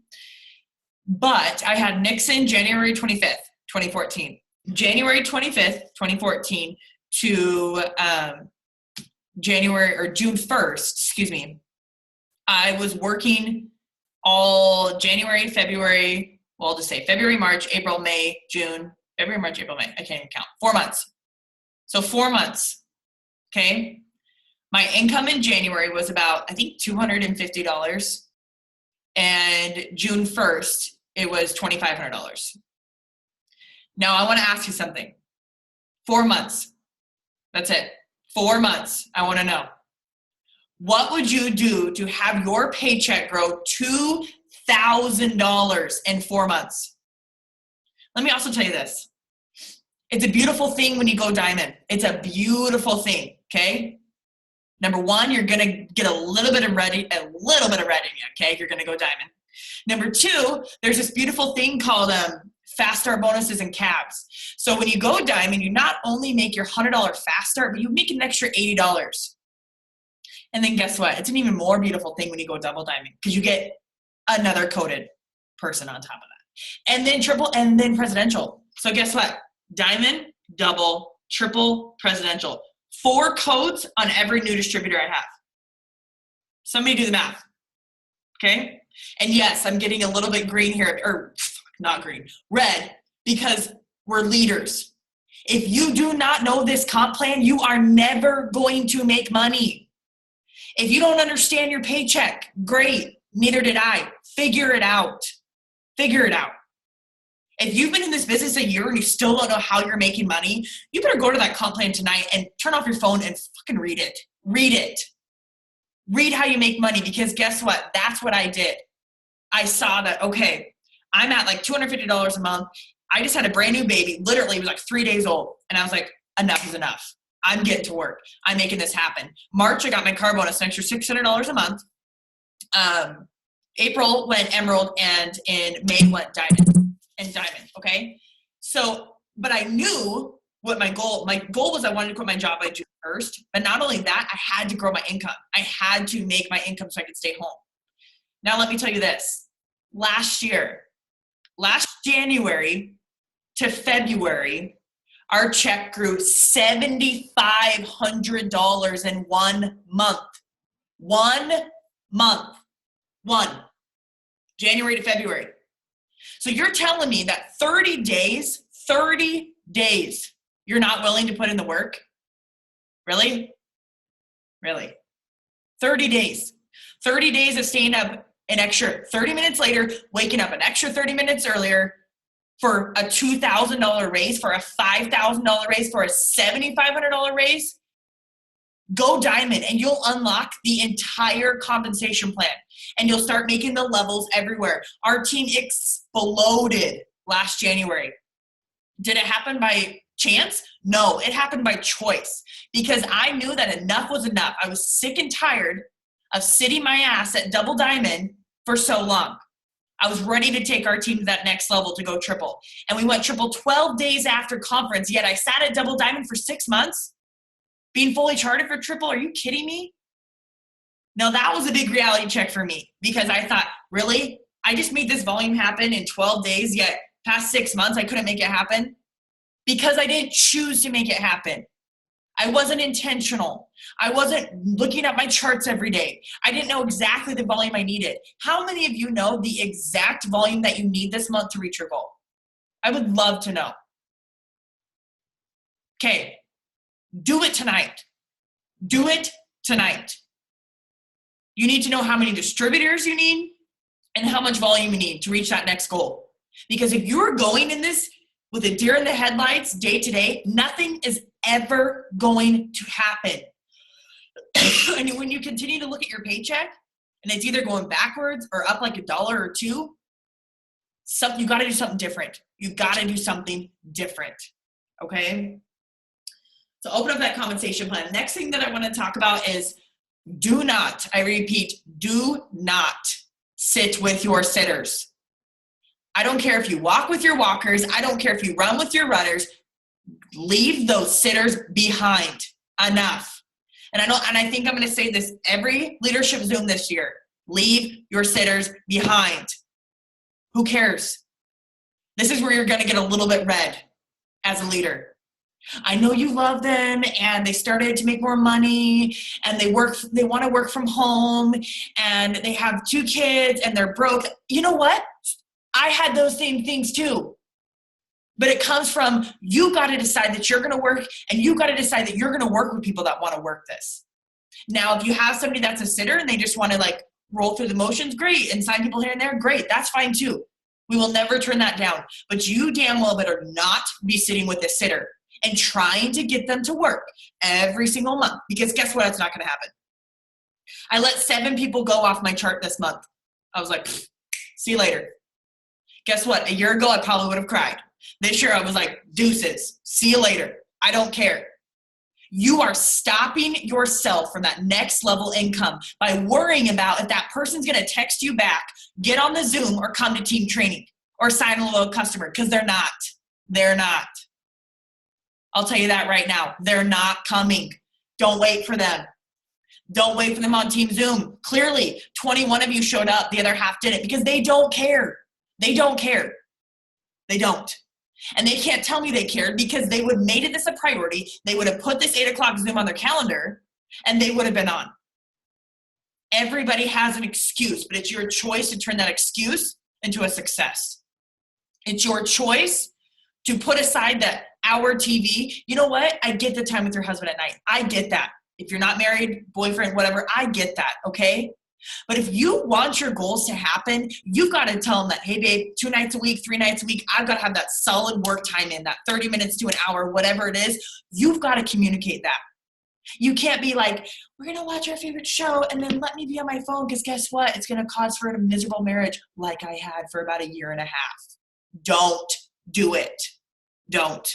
But I had Nixon January 25th, 2014. January 25th, 2014 to January or June 1st, excuse me, I was working all January, February, well, I'll just say February, March, April, May, June, February, March, April, May. I can't even count. 4 months. So 4 months, okay? My income in January was about, I think, $250. And June 1st, it was $2,500. Now, I want to ask you something. 4 months. That's it. 4 months. I want to know. What would you do to have your paycheck grow $2,000 in 4 months? Let me also tell you this. It's a beautiful thing when you go diamond. It's a beautiful thing, okay? Number one, you're going to get a little bit of red in you, okay? You're going to go diamond. Number two, there's this beautiful thing called fast start bonuses and cabs. So when you go diamond, you not only make your $100 fast start, but you make an extra $80. And then guess what? It's an even more beautiful thing when you go double diamond because you get another coded person on top of that. And then triple, and then presidential. So guess what? Diamond, double, triple, presidential. 4 codes on every new distributor I have. Somebody do the math. Okay? And yes, I'm getting a little bit green here, or not green, red, because we're leaders. If you do not know this comp plan, you are never going to make money. If you don't understand your paycheck, great. Neither did I. Figure it out. Figure it out. If you've been in this business a year and you still don't know how you're making money, you better go to that comp plan tonight and turn off your phone and fucking read it. Read it. Read how you make money, because guess what? That's what I did. I saw that, okay, I'm at like $250 a month. I just had a brand new baby. Literally, it was like 3 days old. And I was like, enough is enough. I'm getting to work. I'm making this happen. March, I got my car bonus, an extra $600 a month. April went emerald, and in May went diamond. Okay? So, but I knew what my goal was. I wanted to quit my job by June 1st. But not only that, I had to grow my income. I had to make my income so I could stay home. Now, let me tell you this. Last January to February, our check grew $7,500 in 1 month. 1 month. January to February. So you're telling me that 30 days, you're not willing to put in the work? Really? 30 days. 30 days of staying up an extra 30 minutes later, waking up an extra 30 minutes earlier for a $2,000 raise, for a $5,000 raise, for a $7,500 raise. Go diamond and you'll unlock the entire compensation plan, and you'll start making the levels everywhere. Our team exploded last January. Did it happen by chance? No, it happened by choice, because I knew that enough was enough. I was sick and tired of sitting my ass at double diamond for so long. I was ready to take our team to that next level, to go triple. And we went triple 12 days after conference, yet I sat at double diamond for 6 months. Being fully charted for triple, are you kidding me? Now that was a big reality check for me, because I thought, really? I just made this volume happen in 12 days, yet past 6 months I couldn't make it happen? Because I didn't choose to make it happen. I wasn't intentional. I wasn't looking at my charts every day. I didn't know exactly the volume I needed. How many of you know the exact volume that you need this month to reach your goal? I would love to know. Okay. Do it tonight. Do it tonight. You need to know how many distributors you need and how much volume you need to reach that next goal. Because if you're going in this with a deer in the headlights day to day, nothing is ever going to happen. And when you continue to look at your paycheck and it's either going backwards or up like $1 or $2, you got to do something different. You've got to do something different. Okay? So open up that compensation plan. Next thing that I want to talk about is do not, I repeat, do not sit with your sitters. I don't care if you walk with your walkers. I don't care if you run with your runners. Leave those sitters behind. Enough. And I think I'm going to say this every leadership Zoom this year. Leave your sitters behind. Who cares? This is where you're going to get a little bit red as a leader. I know you love them and they started to make more money and they want to work from home and they have 2 kids and they're broke. You know what? I had those same things too. But it comes from, you got to decide that you're going to work, and you got to decide that you're going to work with people that want to work this. Now, if you have somebody that's a sitter and they just want to like roll through the motions, great. And sign people here and there, great. That's fine too. We will never turn that down. But you damn well better not be sitting with a sitter and trying to get them to work every single month, because guess what? It's not going to happen. I let 7 people go off my chart this month. I was like, see you later. Guess what? A year ago, I probably would have cried. This year, I was like, deuces. See you later. I don't care. You are stopping yourself from that next level income by worrying about if that person's going to text you back, get on the Zoom, or come to team training. or sign a little customer, because they're not. They're not. I'll tell you that right now. They're not coming. Don't wait for them. Don't wait for them on Team Zoom. Clearly, 21 of you showed up. The other half didn't, because they don't care. They don't care. They don't. And they can't tell me they cared, because they would have made it this a priority. They would have put this 8 o'clock Zoom on their calendar, and they would have been on. Everybody has an excuse, but it's your choice to turn that excuse into a success. It's your choice to put aside that hour TV. You know what? I get the time with your husband at night. I get that. If you're not married, boyfriend, whatever, I get that, okay? But if you want your goals to happen, you've got to tell them that, hey, babe, 2 nights a week, 3 nights a week, I've got to have that solid work time in, that 30 minutes to an hour, whatever it is. You've got to communicate that. You can't be like, we're going to watch our favorite show and then let me be on my phone, because guess what? It's going to cause for a miserable marriage like I had for about 1.5 years. Don't do it. Don't.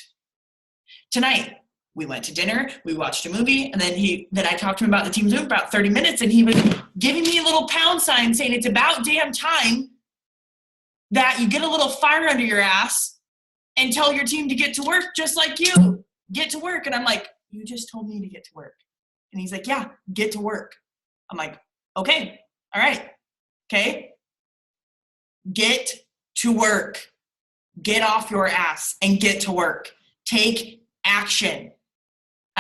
Tonight, we went to dinner, we watched a movie, and then I talked to him about the Team Zoom for about 30 minutes, and he was giving me a little pound sign saying it's about damn time that you get a little fire under your ass and tell your team to get to work just like you. Get to work. And I'm like, you just told me to get to work. And he's like, yeah, get to work. I'm like, okay, all right, okay. Get to work. Get off your ass and get to work. Take action.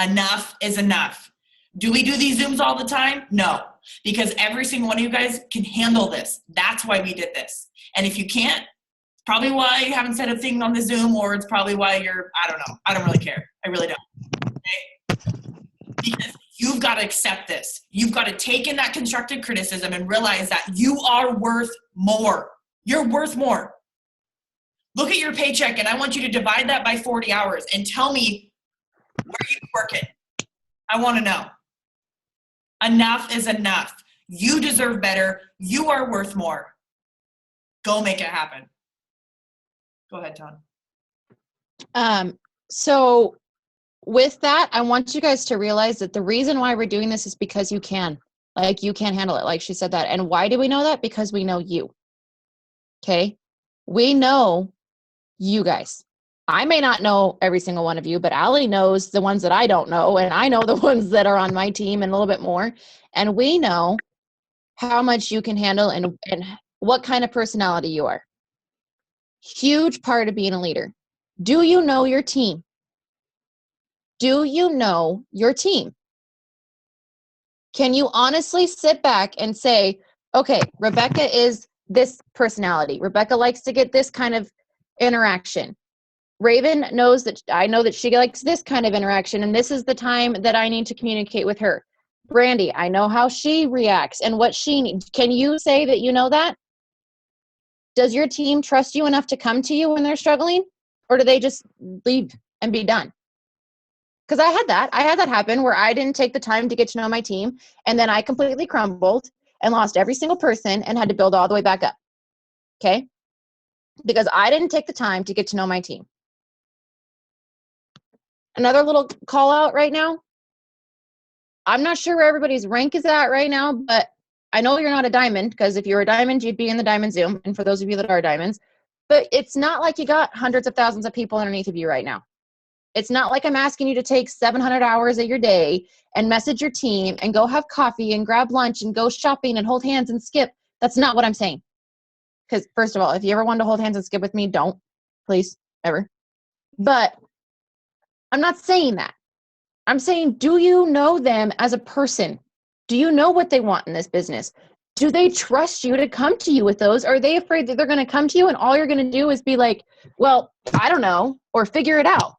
Enough is enough. Do we do these Zooms all the time? No, because every single one of you guys can handle this. That's why we did this. And if you can't, it's probably why you haven't said a thing on the Zoom, or it's probably why I don't know. I don't really care. I really don't. Okay? Because you've got to accept this. You've got to take in that constructive criticism and realize that you are worth more. You're worth more. Look at your paycheck, and I want you to divide that by 40 hours and tell me where you working. I want to know. Enough is enough. You deserve better. You are worth more. Go make it happen. Go ahead, Tom. So with that, I want you guys to realize that the reason why we're doing this is because you can. Like, you can handle it. Like she said that. And why do we know that? Because we know you. Okay? We know you guys. I may not know every single one of you, but Allie knows the ones that I don't know, and I know the ones that are on my team and a little bit more. And we know how much you can handle and what kind of personality you are. Huge part of being a leader. Do you know your team? Do you know your team? Can you honestly sit back and say, okay, Rebecca is this personality. Rebecca likes to get this kind of interaction. Raven knows that I know that she likes this kind of interaction, and this is the time that I need to communicate with her. Brandy, I know how she reacts and what she needs. Can you say that you know that? Does your team trust you enough to come to you when they're struggling, or do they just leave and be done? Because I had that happen where I didn't take the time to get to know my team, and then I completely crumbled and lost every single person and had to build all the way back up. Okay? Because I didn't take the time to get to know my team. Another little call out right now. I'm not sure where everybody's rank is at right now, but I know you're not a diamond, because if you were a diamond, you'd be in the diamond Zoom. And for those of you that are diamonds, but it's not like you got hundreds of thousands of people underneath of you right now. It's not like I'm asking you to take 700 hours of your day and message your team and go have coffee and grab lunch and go shopping and hold hands and skip. That's not what I'm saying. Because first of all, if you ever wanted to hold hands and skip with me, don't, please, ever. But I'm not saying that. I'm saying, do you know them as a person? Do you know what they want in this business? Do they trust you to come to you with those? Or are they afraid that they're going to come to you and all you're going to do is be like, well, I don't know, or figure it out?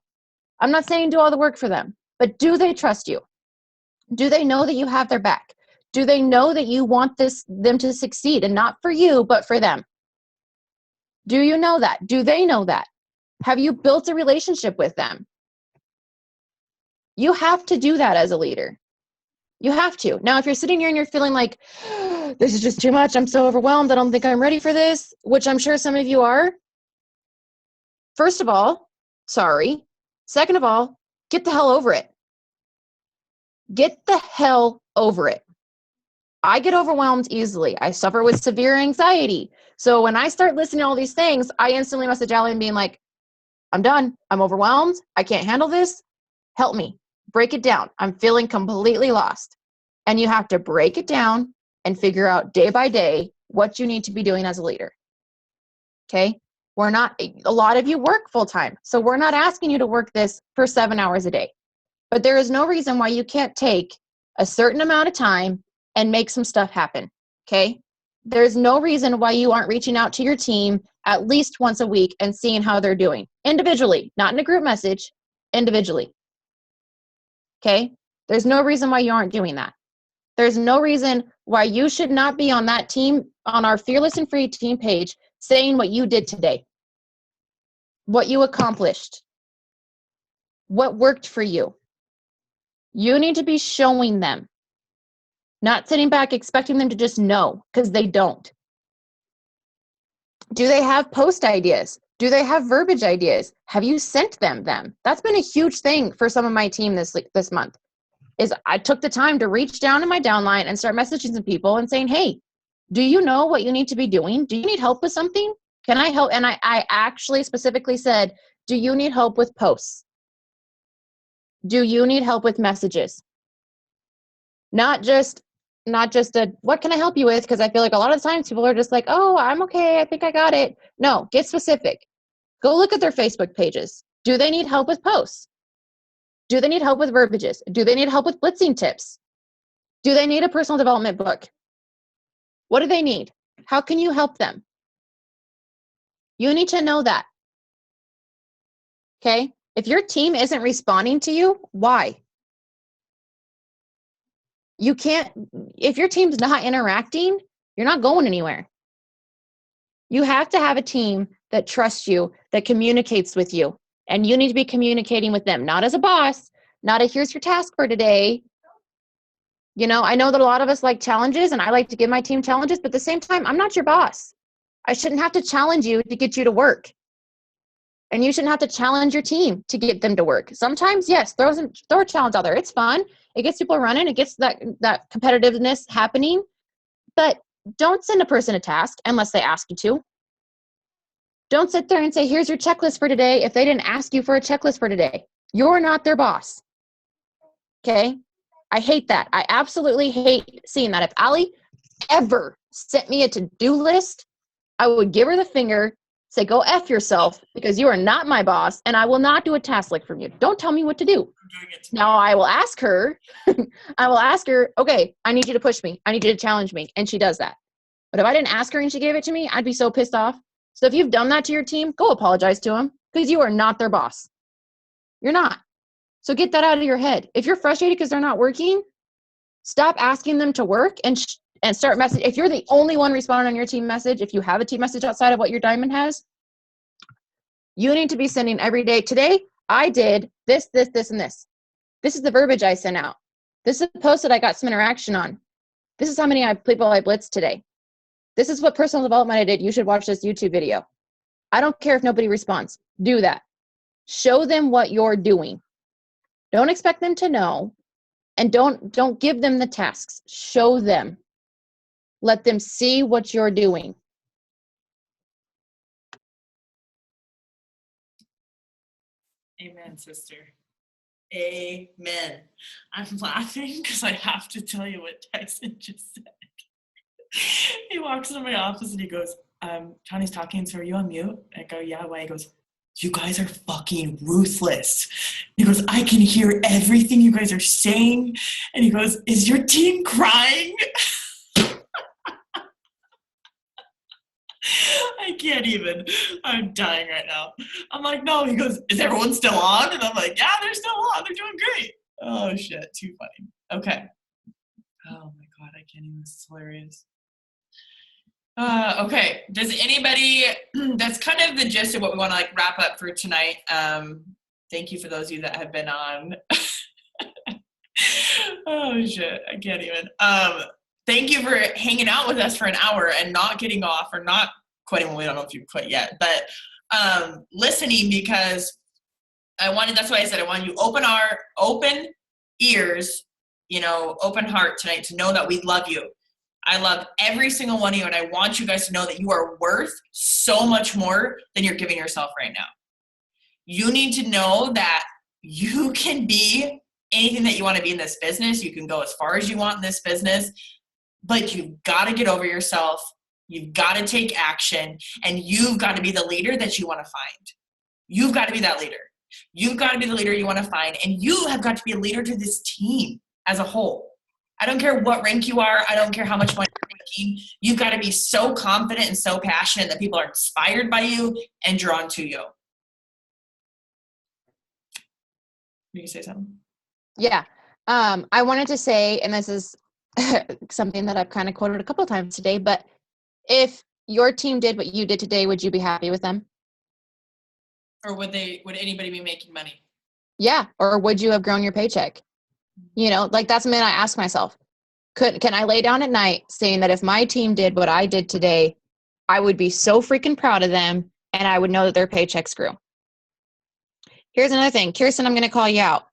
I'm not saying do all the work for them, but do they trust you? Do they know that you have their back? Do they know that you want them to succeed, and not for you, but for them? Do you know that? Do they know that? Have you built a relationship with them? You have to do that as a leader. You have to. Now, if you're sitting here and you're feeling like, this is just too much, I'm so overwhelmed, I don't think I'm ready for this, which I'm sure some of you are. First of all, sorry. Second of all, get the hell over it. Get the hell over it. I get overwhelmed easily. I suffer with severe anxiety. So when I start listening to all these things, I instantly message Allie and being like, I'm done. I'm overwhelmed. I can't handle this. Help me. Break it down. I'm feeling completely lost. And you have to break it down and figure out day by day what you need to be doing as a leader. Okay? A lot of you work full time. So we're not asking you to work this for 7 hours a day. But there is no reason why you can't take a certain amount of time and make some stuff happen. Okay? There's no reason why you aren't reaching out to your team at least once a week and seeing how they're doing individually, not in a group message, individually. Okay? There's no reason why you aren't doing that. There's no reason why you should not be on that team, on our Fearless and Free team page, saying what you did today, what you accomplished, what worked for you. You need to be showing them, not sitting back expecting them to just know, because they don't. Do they have post ideas? Do they have verbiage ideas? Have you sent them? That's been a huge thing for some of my team this month. Is I took the time to reach down in my downline and start messaging some people and saying, hey, do you know what you need to be doing? Do you need help with something? Can I help? And I actually specifically said, do you need help with posts? Do you need help with messages? Not just what can I help you with? Because I feel like a lot of times people are just like, oh, I'm okay. I think I got it. No, get specific. Go look at their Facebook pages. Do they need help with posts? Do they need help with verbiages? Do they need help with blitzing tips? Do they need a personal development book? What do they need? How can you help them? You need to know that. Okay? If your team isn't responding to you, why? You can't, if your team's not interacting, you're not going anywhere. You have to have a team that trusts you, that communicates with you, and you need to be communicating with them, not as a boss, not a here's your task for today. You know, I know that a lot of us like challenges, and I like to give my team challenges, but at the same time, I'm not your boss. I shouldn't have to challenge you to get you to work. And you shouldn't have to challenge your team to get them to work. Sometimes, yes, throw a challenge out there. It's fun. It gets people running. It gets that competitiveness happening. But don't send a person a task unless they ask you to. Don't sit there and say, here's your checklist for today if they didn't ask you for a checklist for today. You're not their boss. Okay? I hate that. I absolutely hate seeing that. If Allie ever sent me a to-do list, I would give her the finger, say, go F yourself, because you are not my boss, and I will not do a task like from you. Don't tell me what to do. Now, I will ask her, okay, I need you to push me. I need you to challenge me. And she does that. But if I didn't ask her and she gave it to me, I'd be so pissed off. So if you've done that to your team, go apologize to them, because you are not their boss. You're not. So get that out of your head. If you're frustrated because they're not working, stop asking them to work and start messaging. If you're the only one responding on your team message, if you have a team message outside of what your diamond has, you need to be sending every day. Today, I did this, this, this, and this. This is the verbiage I sent out. This is the post that I got some interaction on. This is how many people I blitzed today. This is what personal development I did. You should watch this YouTube video. I don't care if nobody responds. Do that. Show them what you're doing. Don't expect them to know, and don't give them the tasks. Show them. Let them see what you're doing. Amen, sister. Amen. I'm laughing because I have to tell you what Tyson just said. He walks into my office and he goes, Tony's talking, so are you on mute? I go, yeah, why? He goes, you guys are fucking ruthless. He goes, I can hear everything you guys are saying. And he goes, is your team crying? I can't even. I'm dying right now. I'm like, no. He goes, is everyone still on? And I'm like, yeah, they're still on. They're doing great. Oh, shit. Too funny. Okay. Oh, my God. I can't even. This is hilarious. Okay. Does anybody, that's kind of the gist of what we want to like wrap up for tonight. Thank you for those of you that have been on. Oh, shit. I can't even. Thank you for hanging out with us for an hour and not getting off or not quitting. Well, we don't know if you've quit yet, but listening, because that's why I said I want you open ears, open heart tonight to know that we love you. I love every single one of you, and I want you guys to know that you are worth so much more than you're giving yourself right now. You need to know that you can be anything that you want to be in this business. You can go as far as you want in this business, but you've got to get over yourself. You've got to take action, and you've got to be the leader that you want to find. You've got to be that leader. You've got to be the leader you want to find, and you have got to be a leader to this team as a whole. I don't care what rank you are. I don't care how much money you're making. You've got to be so confident and so passionate that people are inspired by you and drawn to you. You can say something? Yeah. I wanted to say, and this is something that I've kind of quoted a couple of times today, but if your team did what you did today, would you be happy with them? Or would anybody be making money? Yeah. Or would you have grown your paycheck? You know, like that's something I ask myself. Can I lay down at night saying that if my team did what I did today, I would be so freaking proud of them and I would know that their paychecks grew. Here's another thing. Kirsten, I'm going to call you out.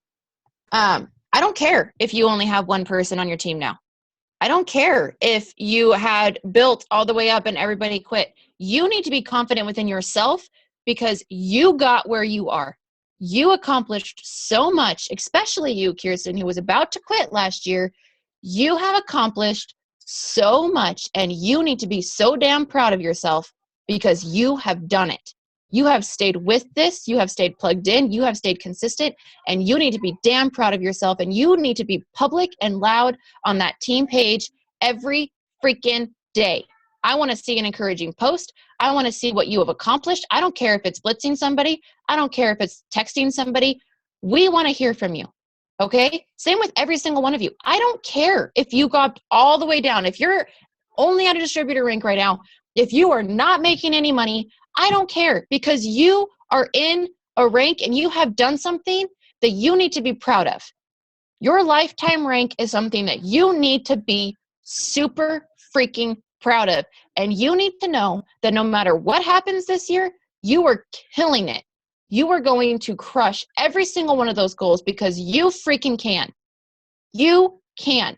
I don't care if you only have one person on your team now. I don't care if you had built all the way up and everybody quit. You need to be confident within yourself because you got where you are. You accomplished so much, especially you, Kirsten, who was about to quit last year. You have accomplished so much, and you need to be so damn proud of yourself because you have done it. You have stayed with this. You have stayed plugged in. You have stayed consistent, and you need to be damn proud of yourself, and you need to be public and loud on that team page every freaking day. I want to see an encouraging post. I want to see what you have accomplished. I don't care if it's blitzing somebody. I don't care if it's texting somebody. We want to hear from you. Okay? Same with every single one of you. I don't care if you got all the way down. If you're only at a distributor rank right now, if you are not making any money, I don't care because you are in a rank and you have done something that you need to be proud of. Your lifetime rank is something that you need to be super freaking proud of. And you need to know that no matter what happens this year, you are killing it. You are going to crush every single one of those goals because you freaking can. You can.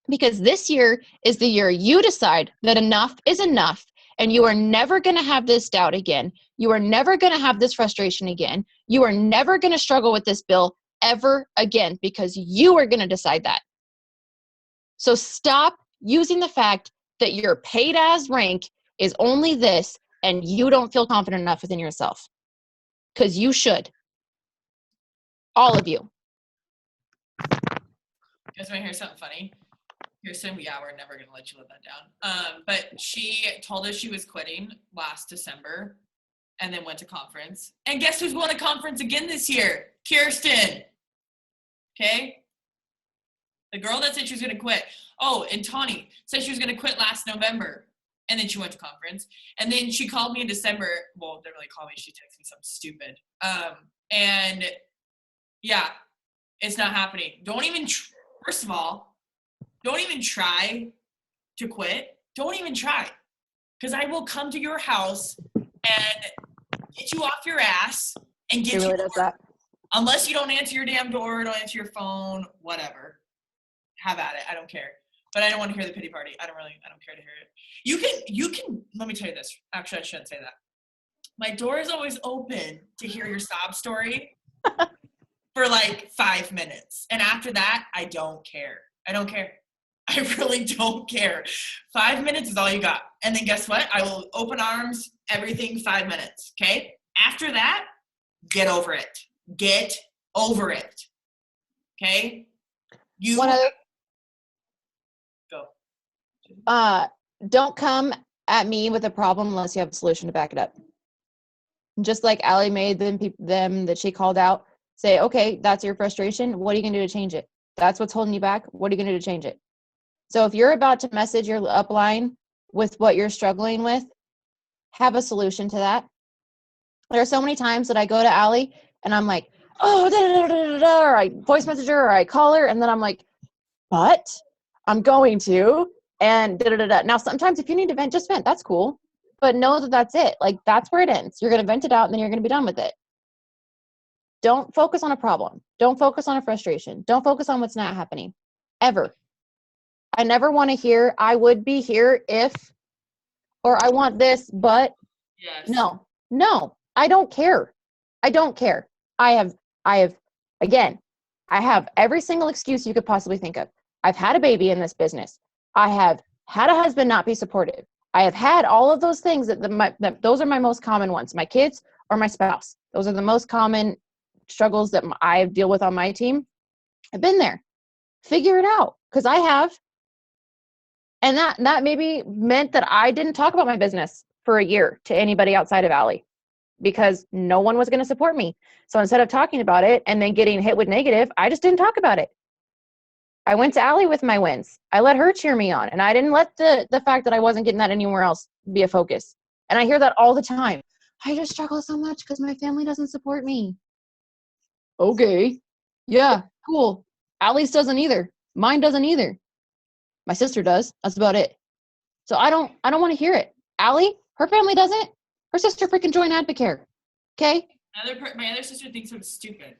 Because this year is the year you decide that enough is enough and you are never going to have this doubt again. You are never going to have this frustration again. You are never going to struggle with this bill ever again because you are going to decide that. So stop using the fact that your paid as rank is only this and you don't feel confident enough within yourself. Because you should. All of you. You guys want to hear something funny? Kirsten, yeah, we're never going to let you live that down. But she told us she was quitting last December and then went to conference. And guess who's going to conference again this year? Kirsten. Okay? The girl that said she was going to quit. Oh, and Tawny said she was going to quit last November. And then she went to conference. And then she called me in December. Well, didn't really call me. She texted me something stupid. And yeah, it's not happening. Don't even, first of all, don't even try to quit. Don't even try. Because I will come to your house and get you off your ass and get She really you does that. Unless you don't answer your damn door, don't answer your phone, whatever. Have at it. I don't care. But I don't want to hear the pity party. I don't care to hear it. You can, let me tell you this. Actually, I shouldn't say that. My door is always open to hear your sob story for like 5 minutes. And after that, I don't care. I don't care. I really don't care. 5 minutes is all you got. And then guess what? I will open arms, everything 5 minutes. Okay? After that, get over it. Get over it. Okay? One other. Go. Don't come at me with a problem unless you have a solution to back it up. Just like Allie made them that she called out, say, okay, that's your frustration. What are you going to do to change it? That's what's holding you back. What are you going to do to change it? So if you're about to message your upline with what you're struggling with, have a solution to that. There are so many times that I go to Allie and I'm like, oh, da, da, da, da, da, or I voice message her or I call her and then I'm like, but I'm going to, and da, da, da, da. Now, sometimes if you need to vent, just vent. That's cool. But know that that's it. Like, that's where it ends. You're going to vent it out and then you're going to be done with it. Don't focus on a problem. Don't focus on a frustration. Don't focus on what's not happening. Ever. I never want to hear, I would be here if, or I want this, but Yes. no, I don't care. I don't care. I have, again, I have every single excuse you could possibly think of. I've had a baby in this business. I have had a husband not be supportive. I have had all of those things that those are my most common ones. My kids or my spouse. Those are the most common struggles that I deal with on my team. I've been there. Figure it out, because I have. And that maybe meant that I didn't talk about my business for a year to anybody outside of Allie, because no one was going to support me. So instead of talking about it and then getting hit with negative, I just didn't talk about it. I went to Allie with my wins. I let her cheer me on, and I didn't let the fact that I wasn't getting that anywhere else be a focus. And I hear that all the time. I just struggle so much because my family doesn't support me. Okay. Yeah, cool. Allie's doesn't either. Mine doesn't either. My sister does. That's about it. So I don't want to hear it. Allie, her family doesn't. Her sister freaking joined Advocare. Okay? My other sister thinks I'm stupid.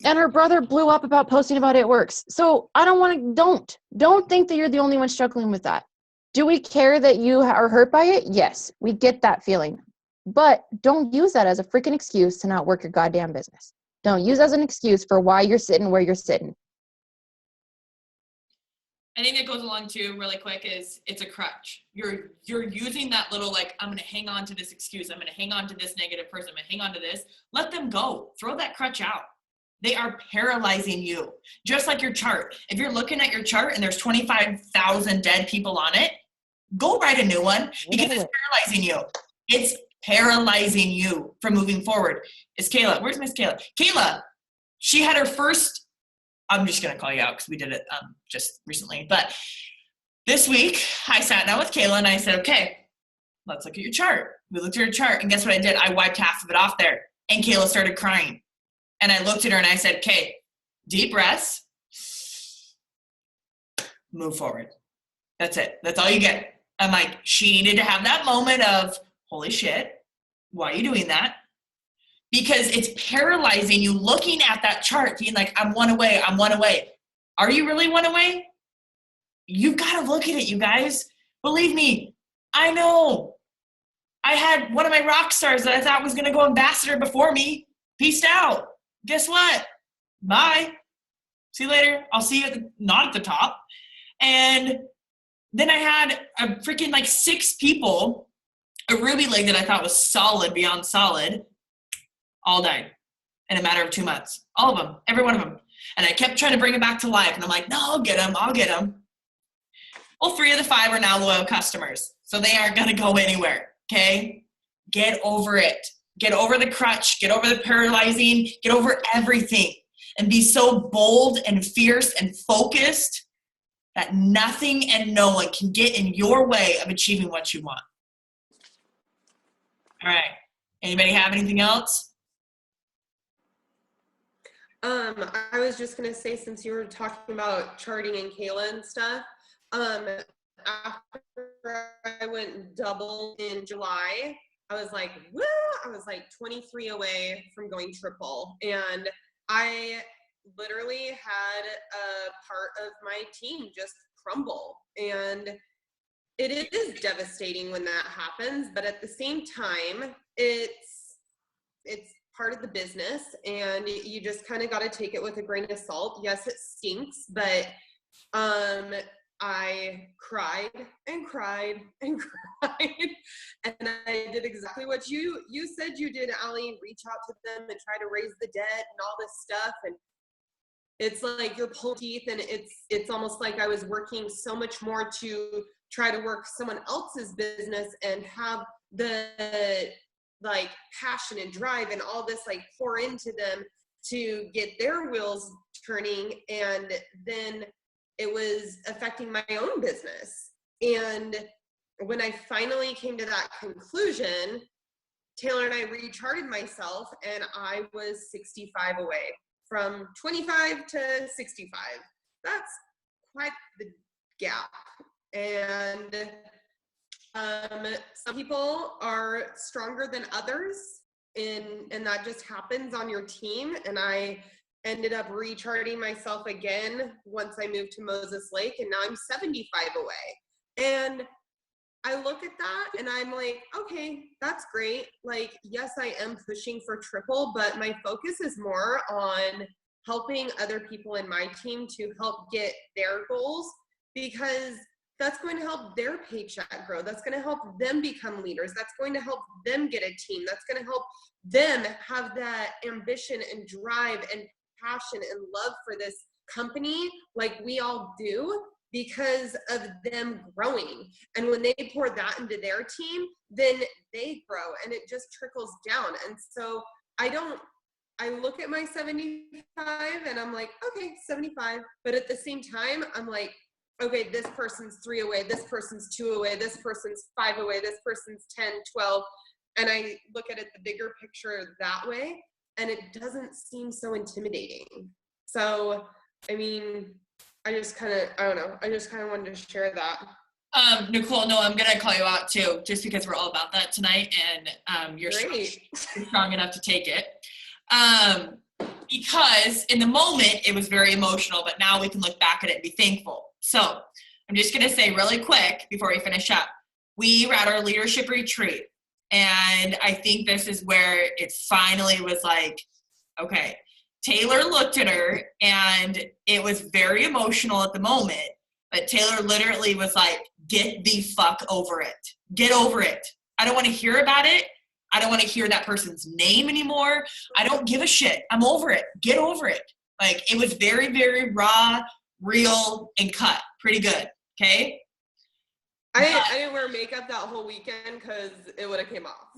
And her brother blew up about posting about It Works. So I don't think that you're the only one struggling with that. Do we care that you are hurt by it? Yes, we get that feeling. But don't use that as a freaking excuse to not work your goddamn business. Don't use as an excuse for why you're sitting where you're sitting. I think that goes along too, really quick, is it's a crutch. You're using that little, like, I'm going to hang on to this excuse. I'm going to hang on to this negative person. I'm going to hang on to this. Let them go. Throw that crutch out. They are paralyzing you. Just like your chart. If you're looking at your chart and there's 25,000 dead people on it, go write a new one, because it's paralyzing you. It's paralyzing you from moving forward. It's Kayla. Where's Miss Kayla? Kayla, she had her first, I'm just going to call you out because we did it just recently. But this week, I sat down with Kayla and I said, okay, let's look at your chart. We looked at her chart, and guess what I did? I wiped half of it off there. And Kayla started crying. And I looked at her and I said, okay, deep breaths, move forward. That's it. That's all you get. I'm like, she needed to have that moment of, holy shit, why are you doing that? Because it's paralyzing you looking at that chart, being like, I'm one away, I'm one away. Are you really one away? You've got to look at it, you guys. Believe me, I know. I had one of my rock stars that I thought was going to go ambassador before me. Peaced out. Guess what? Bye. See you later. I'll see you not at the top. And then I had a freaking like 6 people, a Ruby League that I thought was solid beyond solid, all died in a matter of 2 months. All of them, every one of them. And I kept trying to bring them back to life. And I'm like, no, I'll get them. Well, 3 of the 5 are now loyal customers. So they aren't going to go anywhere, okay? Get over it. Get over the crutch. Get over the paralyzing. Get over everything. And be so bold and fierce and focused that nothing and no one can get in your way of achieving what you want. All right. Anybody have anything else? I was just gonna say, since you were talking about charting and Kayla and stuff, after I went double in July, I was like, woo! I was like 23 away from going triple, and I literally had a part of my team just crumble, and it is devastating when that happens, but at the same time, it's part of the business, and you just kind of got to take it with a grain of salt. Yes, it stinks, but I cried and cried and cried, and I did exactly what you said you did, Allie. Reach out to them and try to raise the debt and all this stuff, and it's like you're pulling teeth, and it's almost like I was working so much more to try to work someone else's business and have the like passion and drive and all this like pour into them to get their wheels turning, and then it was affecting my own business. And when I finally came to that conclusion, Taylor and I recharted myself, and I was 65 away from 25 to 65. That's quite the gap. And some people are stronger than others, and that just happens on your team. And I ended up recharting myself again once I moved to Moses Lake, and now I'm 75 away. And I look at that and I'm like, okay, that's great. Like, yes, I am pushing for triple, but my focus is more on helping other people in my team to help get their goals, because that's going to help their paycheck grow. That's going to help them become leaders. That's going to help them get a team. That's going to help them have that ambition and drive and passion and love for this company like we all do, because of them growing. And when they pour that into their team, then they grow and it just trickles down. And so I look at my 75 and I'm like, okay, 75. But at the same time, I'm like, okay, this person's 3 away, this person's 2 away, this person's 5 away, this person's 10, 12. And I look at it the bigger picture that way, and it doesn't seem so intimidating. So, I mean, I just kind of wanted to share that. Nicole, no, I'm gonna call you out too, just because we're all about that tonight, and you're strong enough to take it. Because in the moment it was very emotional, but now we can look back at it and be thankful. So I'm just gonna say really quick before we finish up, we were at our leadership retreat, and I think this is where it finally was like, okay, Taylor looked at her, and it was very emotional at the moment, but Taylor literally was like, get the fuck over it. Get over it. I don't want to hear about it. I don't want to hear that person's name anymore. I don't give a shit. I'm over it. Get over it. Like, it was very, very raw, real, and cut. Pretty good. Okay? I didn't wear makeup that whole weekend because it would have came off.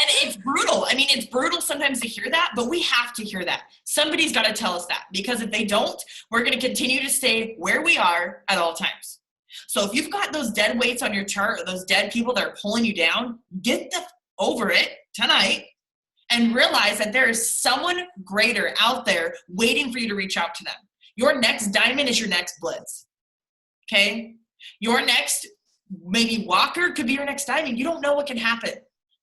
And it's brutal. I mean, it's brutal sometimes to hear that, but we have to hear that. Somebody's got to tell us that, because if they don't, we're going to continue to stay where we are at all times. So if you've got those dead weights on your chart, or those dead people that are pulling you down, get over it tonight and realize that there is someone greater out there waiting for you to reach out to them. Your next diamond is your next blitz. Okay? Your next maybe walker could be your next diamond. You don't know what can happen.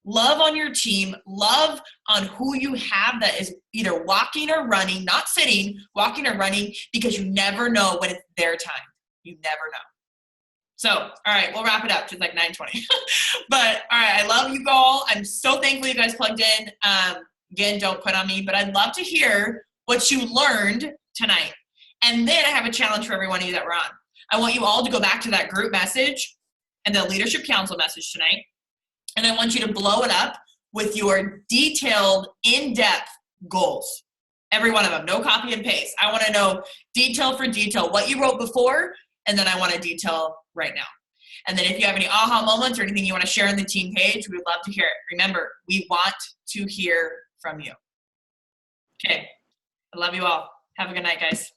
Love on your team, love on who you have that is either walking or running, not sitting, walking or running, because you never know when it's their time. You never know. So, all right, we'll wrap it up. It's like 9:20. But, all right, I love you all. I'm so thankful you guys plugged in. Again, don't quit on me, but I'd love to hear what you learned tonight. And then I have a challenge for every one of you that were on. I want you all to go back to that group message and the leadership council message tonight. And I want you to blow it up with your detailed, in-depth goals. Every one of them, no copy and paste. I want to know detail for detail what you wrote before, and then I want to detail right now. And then if you have any aha moments or anything you want to share on the team page, we would love to hear it. Remember, we want to hear from you. Okay. I love you all. Have a good night, guys.